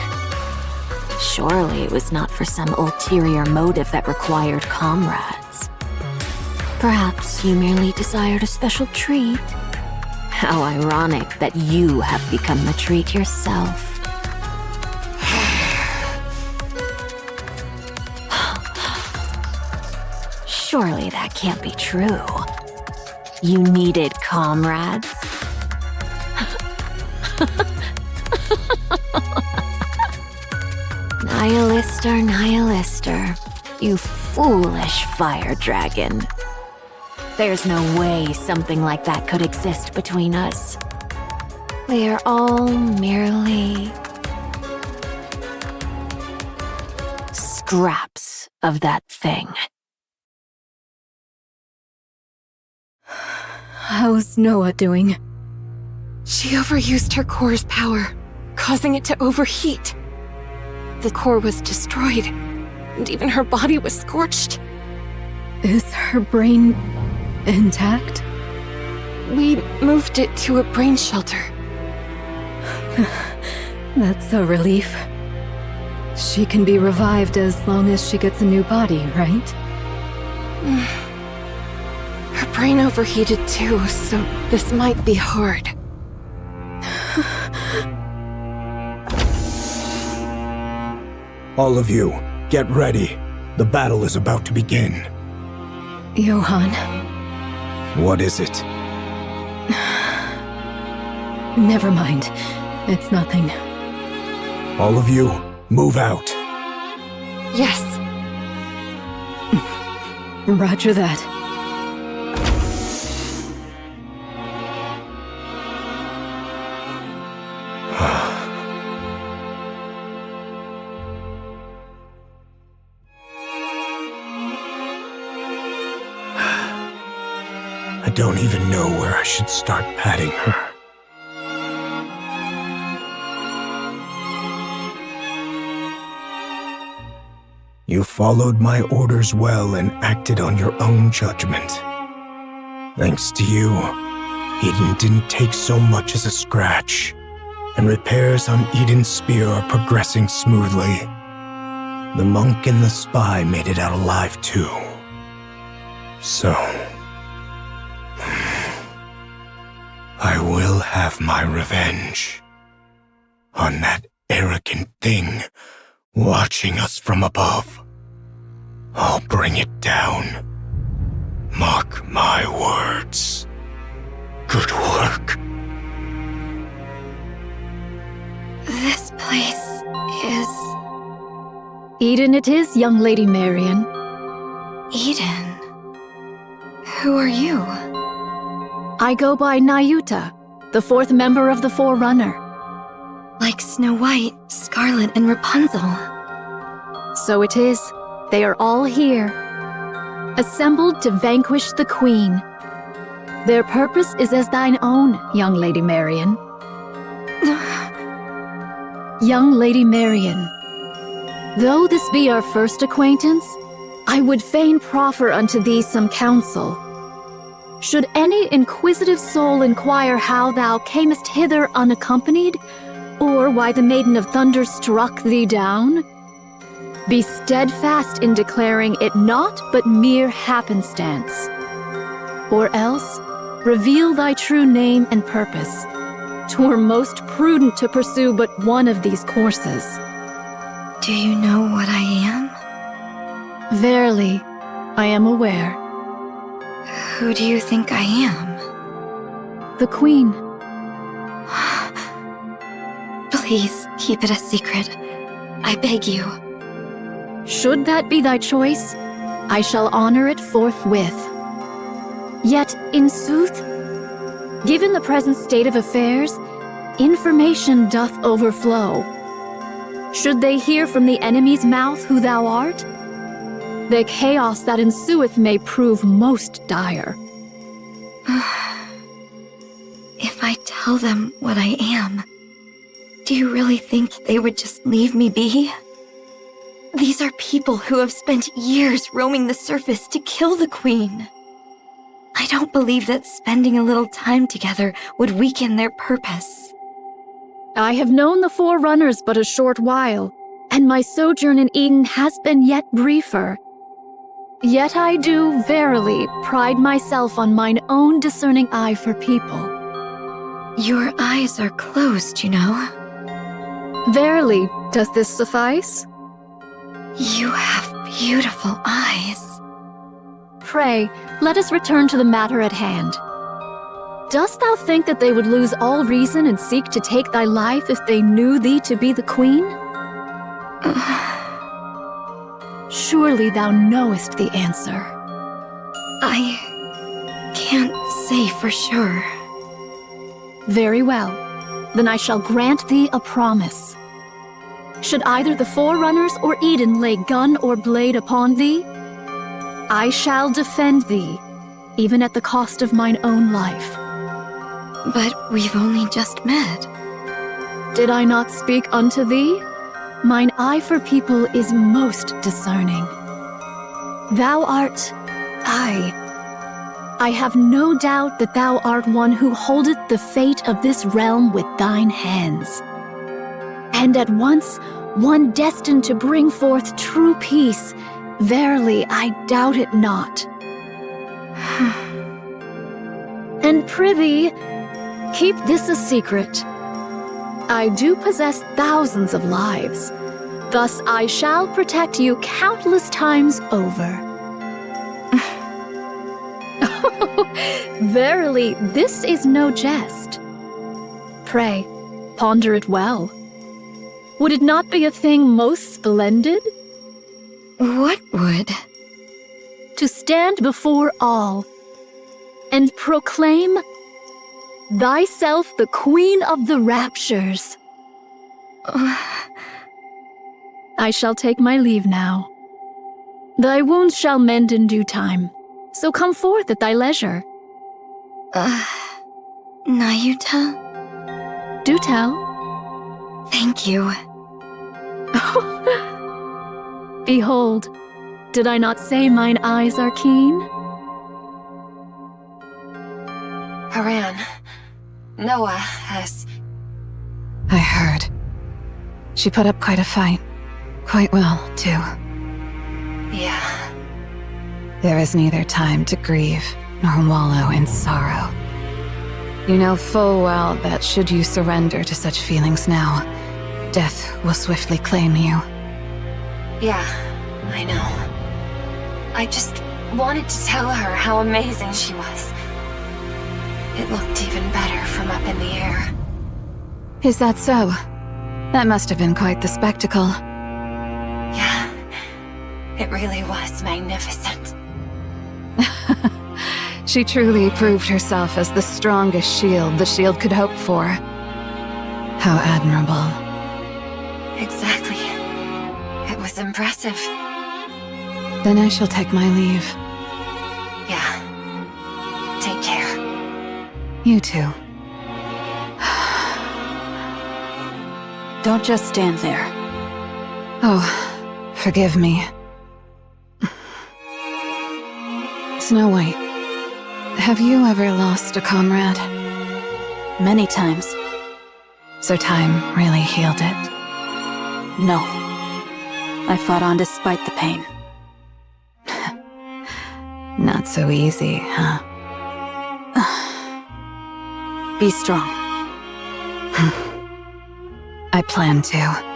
Surely it was not for some ulterior motive that required comrades. Perhaps you merely desired a special treat. How ironic that you have become the treat yourself. Surely that can't be true. You needed comrades. Nihilister, you foolish fire dragon. There's no way something like that could exist between us. We are all merely scraps of that thing.
How's Noah doing?
She overused her core's power, causing it to overheat. The core was destroyed, and even her body was scorched.
Is her brain intact?
We moved it to a brain shelter.
That's a relief. She can be revived as long as she gets a new body, right?
Her brain overheated too, so this might be hard.
All of you, get ready. The battle is about to begin.
Johan.
What is it?
Never mind. It's nothing.
All of you, move out.
Yes.
Roger that.
I don't even know where I should start patting her. You followed my orders well and acted on your own judgment. Thanks to you, Eden didn't take so much as a scratch, and repairs on Eden's spear are progressing smoothly. The monk and the spy made it out alive too. So, I will have my revenge on that arrogant thing watching us from above. I'll bring it down. Mark my words. Good work.
This place is...
Eden it is, young Lady Marion.
Eden. Who are you?
I go by Nayuta, the fourth member of the Forerunner.
Like Snow White, Scarlet, and Rapunzel.
So it is. They are all here, assembled to vanquish the Queen. Their purpose is as thine own, young Lady Marion. Young Lady Marion, though this be our first acquaintance, I would fain proffer unto thee some counsel. Should any inquisitive soul inquire how thou camest hither unaccompanied, or why the Maiden of Thunder struck thee down, be steadfast in declaring it not but mere happenstance. Or else, reveal thy true name and purpose. 'Twere most prudent to pursue but one of these courses.
Do you know what I am?
Verily, I am aware.
Who do you think I am?
The Queen.
Please, keep it a secret. I beg you.
Should that be thy choice, I shall honor it forthwith. Yet, in sooth, given the present state of affairs, information doth overflow. Should they hear from the enemy's mouth who thou art, the chaos that ensueth may prove most dire.
If I tell them what I am, do you really think they would just leave me be? These are people who have spent years roaming the surface to kill the Queen. I don't believe that spending a little time together would weaken their purpose.
I have known the Forerunners but a short while, and my sojourn in Eden has been yet briefer. Yet I do, verily, pride myself on mine own discerning eye for people.
Your eyes are closed, you know.
Verily, does this suffice?
You have beautiful eyes.
Pray, let us return to the matter at hand. Dost thou think that they would lose all reason and seek to take thy life if they knew thee to be the Queen? Surely thou knowest the answer.
I can't say for sure.
Very well. Then I shall grant thee a promise. Should either the Forerunners or Eden lay gun or blade upon thee, I shall defend thee,
even at the cost of mine own life.
But we've only just met.
Did I not speak unto thee? Mine eye for people is most discerning. Thou art I have no doubt that thou art one who holdeth the fate of this realm with thine hands. And at once, one destined to bring forth true peace. Verily, I doubt it not. And prithee, keep this a secret. I do possess thousands of lives. Thus I shall protect you countless times over. Verily, this is no jest. Pray, ponder it well. Would it not be a thing most splendid?
What would?
To stand before all and proclaim thyself the Queen of the Raptures. I shall take my leave now. Thy wounds shall mend in due time, so come forth at thy leisure.
Nayuta?
Do tell.
Thank you.
Behold, did I not say mine eyes are keen?
Haran, Noah has...
I heard. She put up quite a fight. Quite well, too.
Yeah.
There is neither time to grieve nor wallow in sorrow. You know full well that should you surrender to such feelings now, death will swiftly claim you.
Yeah, I know. I just wanted to tell her how amazing she was. It looked even better from up in the air.
Is that so? That must have been quite the spectacle.
Yeah, it really was magnificent.
She truly proved herself as the strongest shield the shield could hope for. How admirable.
Exactly. It was impressive.
Then I shall take my leave.
Yeah. Take care.
You too.
Don't just stand there.
Oh, forgive me. Snow White, have you ever lost a comrade?
Many times.
So time really healed it?
No. I fought on despite the pain.
Not so easy, huh?
Be strong.
I plan to.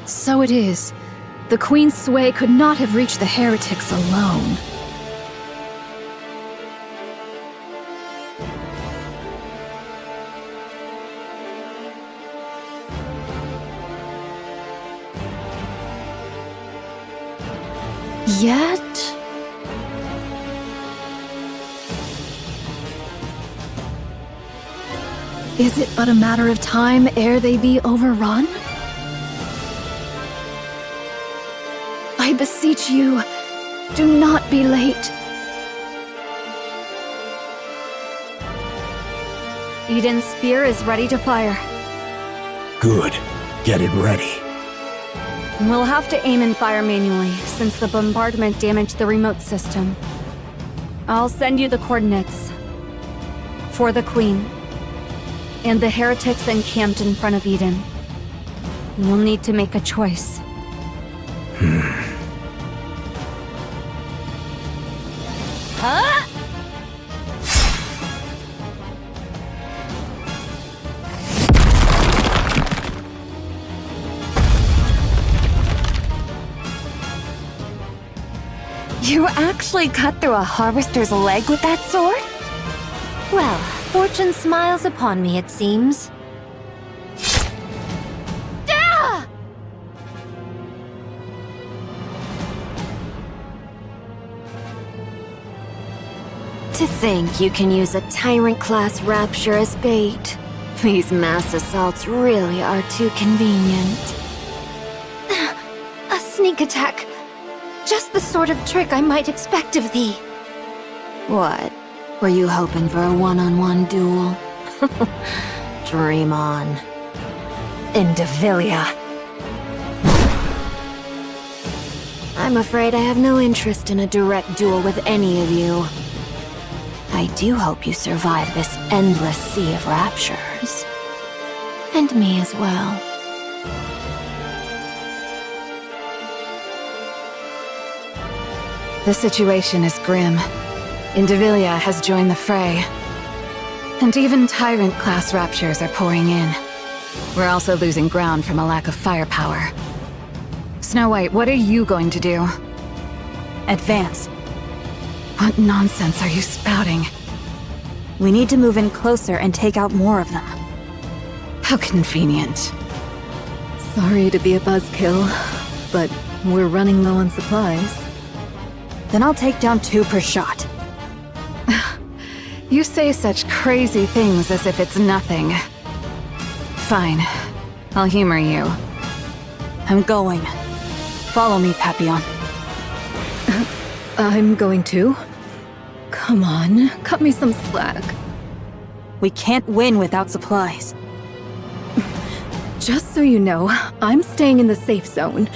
So it is. The Queen's sway could not have reached the heretics alone. Yet... is it but a matter of time ere they be overrun? I beseech you, do not be late.
Eden's spear is ready to fire.
Good. Get it ready.
We'll have to aim and fire manually, since the bombardment damaged the remote system. I'll send you the coordinates. For the Queen. And the heretics encamped in front of Eden. You'll need to make a choice. Huh?
You actually cut through a harvester's leg with that sword?
Well, fortune smiles upon me, it seems.
To think you can use a Tyrant-class Rapture as bait. These mass assaults really are too convenient.
A sneak attack. Just the sort of trick I might expect of thee.
What? Were you hoping for a one-on-one duel? Dream on.
Indivilia.
I'm afraid I have no interest in a direct duel with any of you. I do hope you survive this endless sea of raptures. And me as well.
The situation is grim. Indivilia has joined the fray. And even Tyrant-class raptures are pouring in. We're also losing ground from a lack of firepower. Snow White, what are you going to do?
Advance.
What nonsense are you spouting?
We need to move in closer and take out more of them.
How convenient.
Sorry to be a buzzkill, but we're running low on supplies.
Then I'll take down 2 per shot.
You say such crazy things as if it's nothing. Fine. I'll humor you.
I'm going. Follow me, Papillon.
I'm going to. Come on, cut me some slack.
We can't win without supplies.
Just so you know, I'm staying in the safe zone.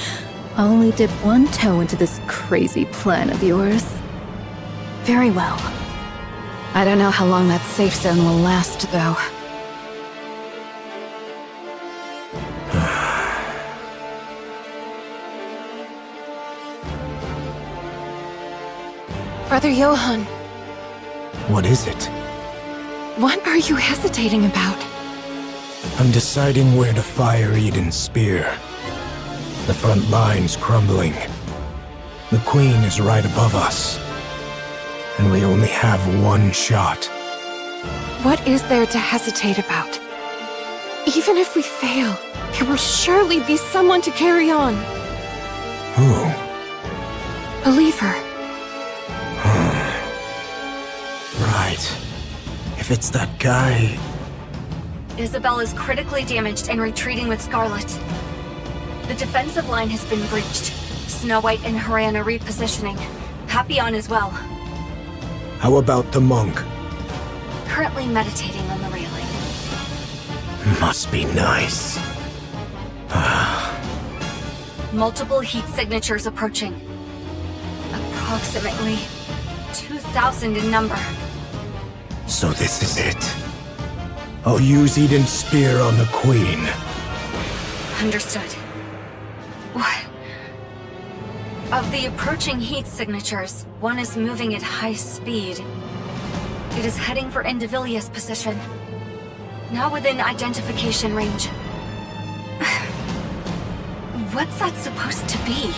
I'll only dip one toe into this crazy plan of yours.
Very well.
I don't know how long that safe zone will last, though.
Brother Johann,
What is it?
what are you hesitating about?
I'm deciding where to fire Eden's spear. The front line's crumbling. The Queen is right above us. And we only have one shot.
What is there to hesitate about? Even if we fail, there will surely be someone to carry on.
Who?
Believe her.
Right. If it's that guy...
Isabel is critically damaged and retreating with Scarlet. The defensive line has been breached. Snow White and Haran are repositioning. Papillon as well.
How about the monk?
Currently meditating on the railing.
Must be nice.
Multiple heat signatures approaching. Approximately 2,000 in number.
So this is it. I'll use Eden's spear on the Queen.
Understood. What? Of the approaching heat signatures, one is moving at high speed. It is heading for Indivilia's position. Now within identification range. What's that supposed to be?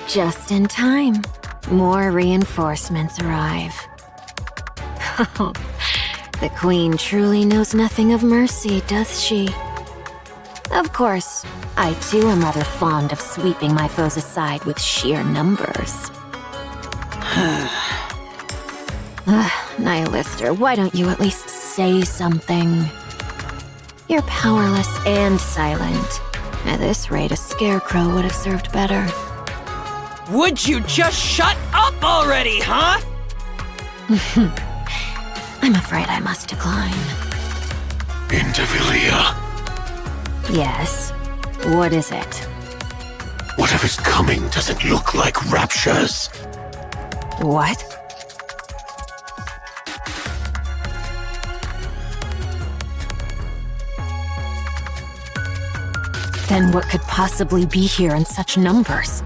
Just in time. More reinforcements arrive. The Queen truly knows nothing of mercy, does she? Of course, I too am rather fond of sweeping my foes aside with sheer numbers. Nihilister, why don't you at least say something? You're powerless and silent. At this rate, a scarecrow would have served better.
Would you just shut up already, huh?
I'm afraid I must decline.
Indivilia,
Yes? What is it?
whatever's coming doesn't look like raptures.
What? Then what could possibly be here in such numbers?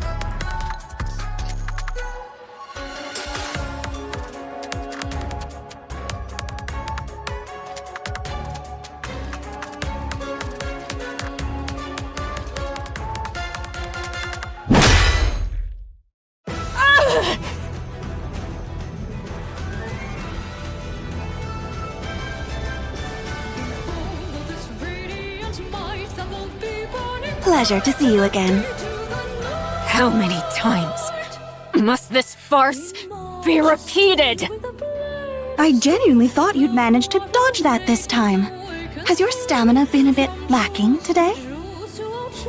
Pleasure to see you again. How many times
Must this farce be repeated?
I genuinely thought you'd manage to dodge that this time. Has your stamina been a bit lacking today?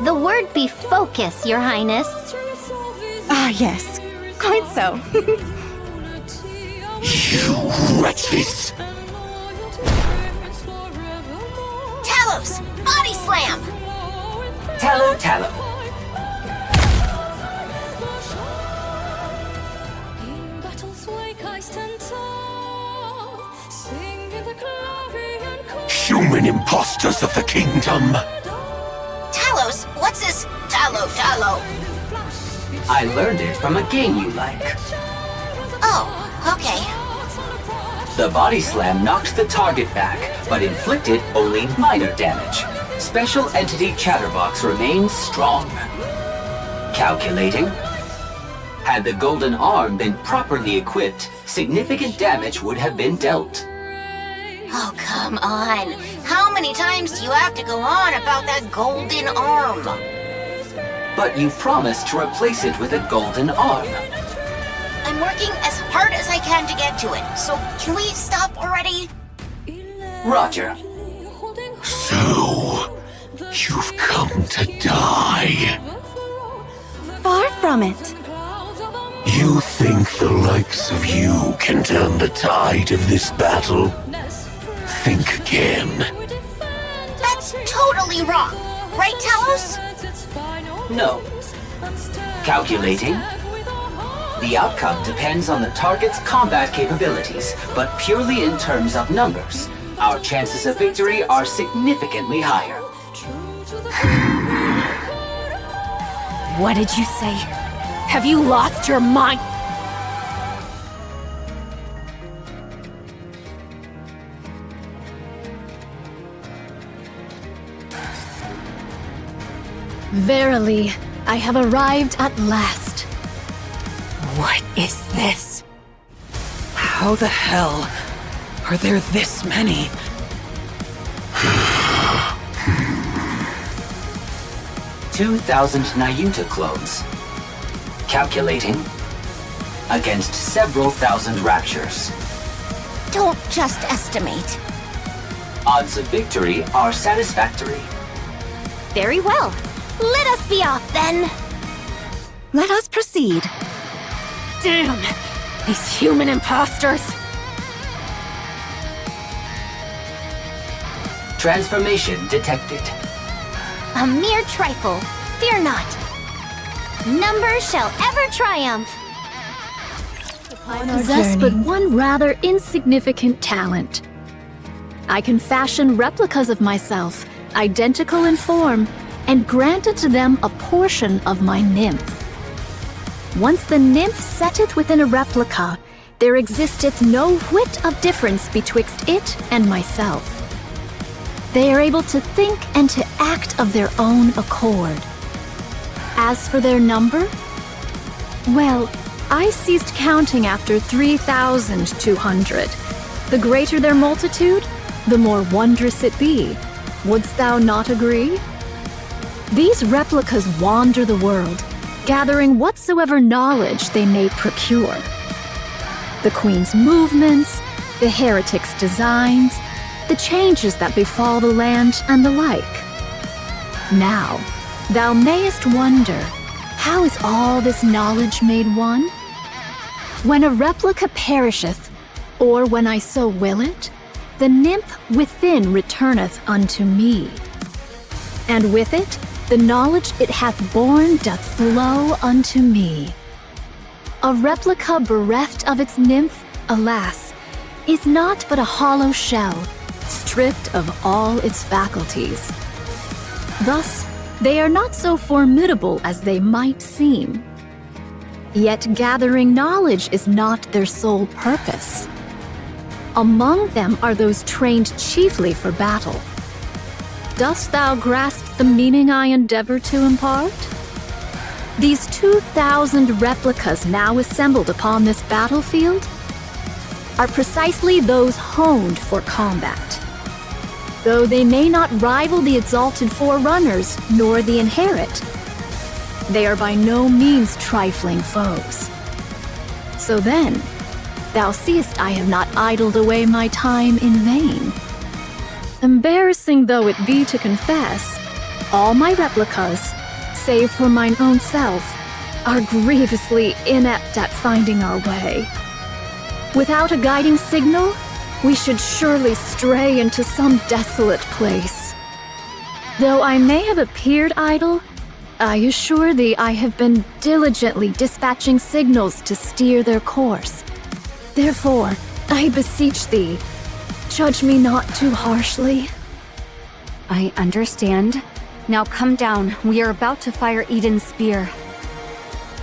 The word be focus, Your Highness.
Ah, yes. Quite so.
You wretches!
Talos! Body slam!
Tallow, tallow.
Human impostors of the kingdom!
Talos, what's this Tallow?
I learned it from a game you like.
Oh, okay.
The body slam knocked the target back, but inflicted only minor damage. Special Entity Chatterbox remains strong. Calculating. Had the golden arm been properly equipped, significant damage would have been dealt.
Oh, come on. How many times do you have to go on about that golden arm?
But you promised to replace it with a golden arm.
I'm working as hard as I can to get to it, so can we stop already?
Roger.
So, you've come to die.
Far from it.
You think the likes of you can turn the tide of this battle? Think again.
That's totally wrong. Right, Talos?
No. Calculating. The outcome depends on the target's combat capabilities, but purely in terms of numbers. Our chances of victory are significantly higher.
What did you say? Have you lost your mind?
Verily, I have arrived at last.
What is this?
How the hell are there this many?
2,000 Nayuta clones. Calculating. Against several thousand raptures.
Don't just estimate.
Odds of victory are satisfactory.
Very well. Let us be off then.
Let us proceed.
Damn! These human imposters!
Transformation detected.
A mere trifle. Fear not. Numbers shall ever triumph.
I possess but one rather insignificant talent. I can fashion replicas of myself, identical in form, and granted to them a portion of my nymph. Once the nymph setteth within a replica, there existeth no whit of difference betwixt it and myself. They are able to think and to act of their own accord. As for their number, well, I ceased counting after 3,200. The greater their multitude, the more wondrous it be. Wouldst thou not agree? These replicas wander the world, gathering whatsoever knowledge they may procure. The Queen's movements, the heretic's designs, the changes that befall the land, and the like. Now, thou mayest wonder, how is all this knowledge made one? When a replica perisheth, or when I so will it, the nymph within returneth unto me. And with it, the knowledge it hath borne doth flow unto me. A replica bereft of its nymph, alas, is not but a hollow shell, stripped of all its faculties. Thus, they are not so formidable as they might seem. Yet gathering knowledge is not their sole purpose. Among them are those trained chiefly for battle. Dost thou grasp the meaning I endeavor to impart? These 2,000 replicas now assembled upon this battlefield are precisely those honed for combat. Though they may not rival the exalted Forerunners nor the Inherit, they are by no means trifling foes.
So then, thou seest I have not idled away my time in vain. Embarrassing though it be to confess, all my replicas, save for mine own self, are grievously inept at finding our way. Without a guiding signal, we should surely stray into some desolate place. Though I may have appeared idle, I assure thee I have been diligently dispatching signals to steer their course. Therefore, I beseech thee, judge me not too harshly.
I understand. Now come down. We are about to fire Eden's spear.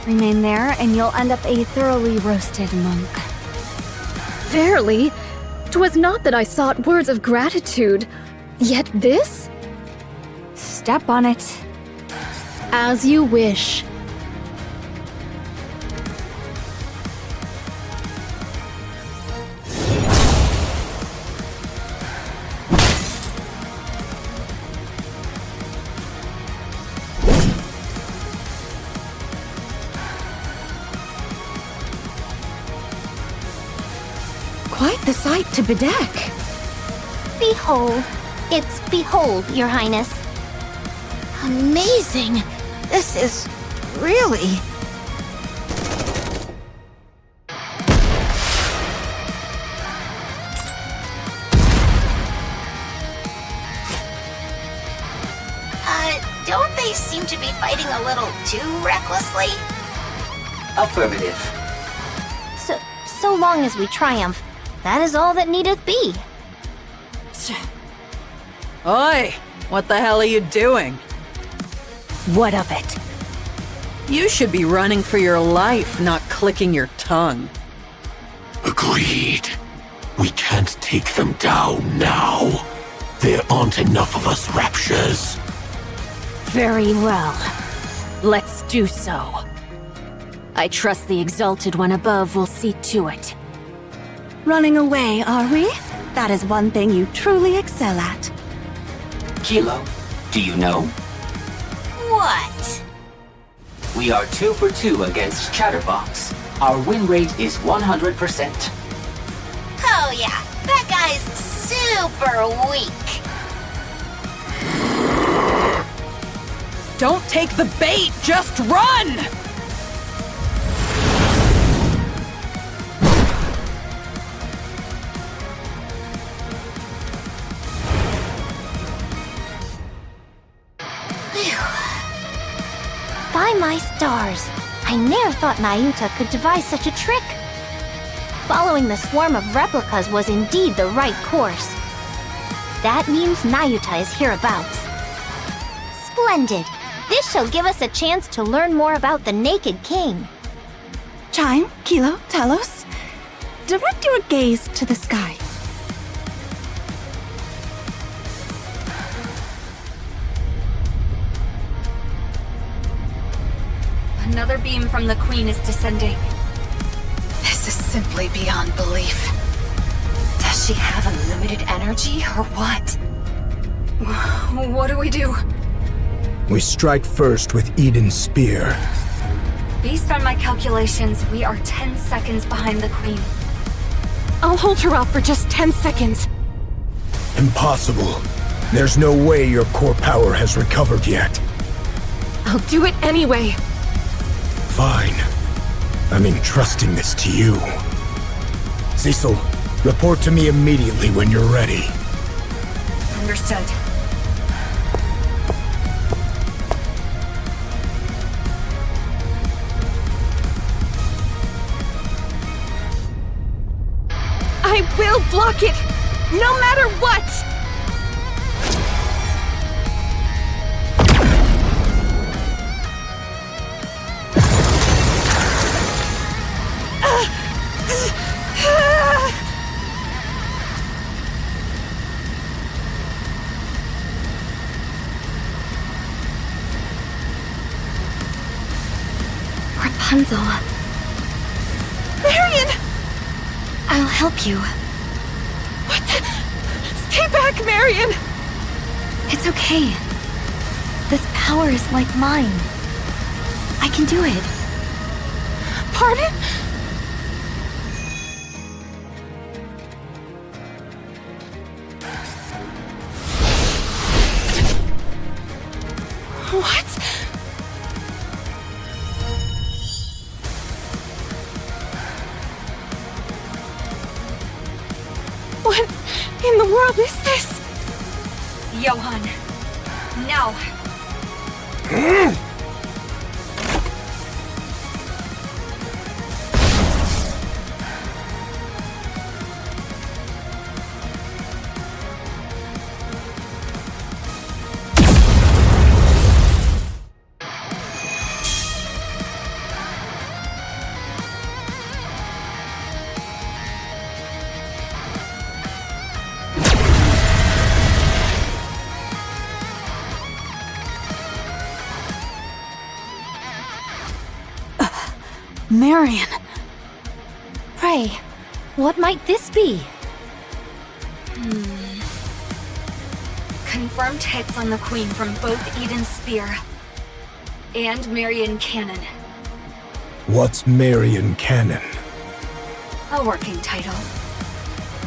Remain there, and you'll end up a thoroughly roasted monk.
Verily, 'twas not that I sought words of gratitude, yet this?
Step on it.
As you wish.
Quite the sight to bedeck.
Behold. It's behold, Your Highness.
Amazing. This is really...
Don't they seem to be fighting a little too recklessly?
Affirmative.
So long as we triumph, that is all that needeth be.
Oi! What the hell are you doing?
What of it?
You should be running for your life, not clicking your tongue.
Agreed. We can't take them down now. There aren't enough of us Raptures.
Very well. Let's do so. I trust the Exalted One above will see to it.
Running away, are we? That is one thing you truly excel at.
Kilo, do you know?
What?
We are 2 for 2 against Chatterbox. Our win rate is 100%.
Oh yeah, that guy's super weak.
Don't take the bait, just run!
By my stars, I ne'er thought Nayuta could devise such a trick. Following the swarm of replicas was indeed the right course. That means Nayuta is hereabouts. Splendid! This shall give us a chance to learn more about the Naked King.
Chime, Kilo, Talos, direct your gaze to the sky.
Another beam from the Queen is descending.
This is simply beyond belief. Does she have unlimited energy or what?
What do we do?
We strike first with Eden's spear.
Based on my calculations, we are 10 seconds behind the Queen.
I'll hold her off for just 10 seconds.
Impossible. There's no way your core power has recovered yet.
I'll do it anyway.
Fine. I'm entrusting this to you. Cecil, report to me immediately when you're ready.
Understood.
I will block it, no matter what!
Rapunzel.
Marion!
I'll help you.
What the? Stay back, Marion!
It's okay. This power is like mine. I can do it.
Pardon? What in the world is this?
Johann, now!
Marion!
Pray, what might this be?
Confirmed hits on the Queen from both Eden's Spear and Marion Cannon.
What's Marion Cannon?
A working title.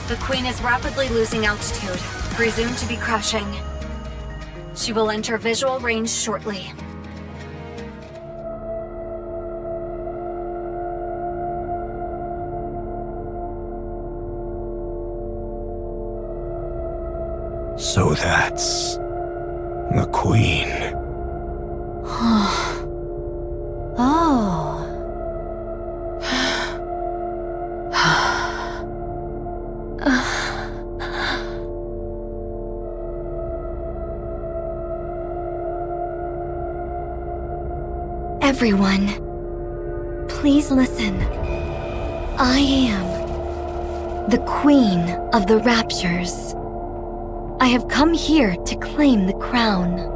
The Queen is rapidly losing altitude, presumed to be crashing. She will enter visual range shortly.
So that's the Queen.
Oh.
Everyone, please listen. I am the Queen of the Raptures. I have come here to claim the crown.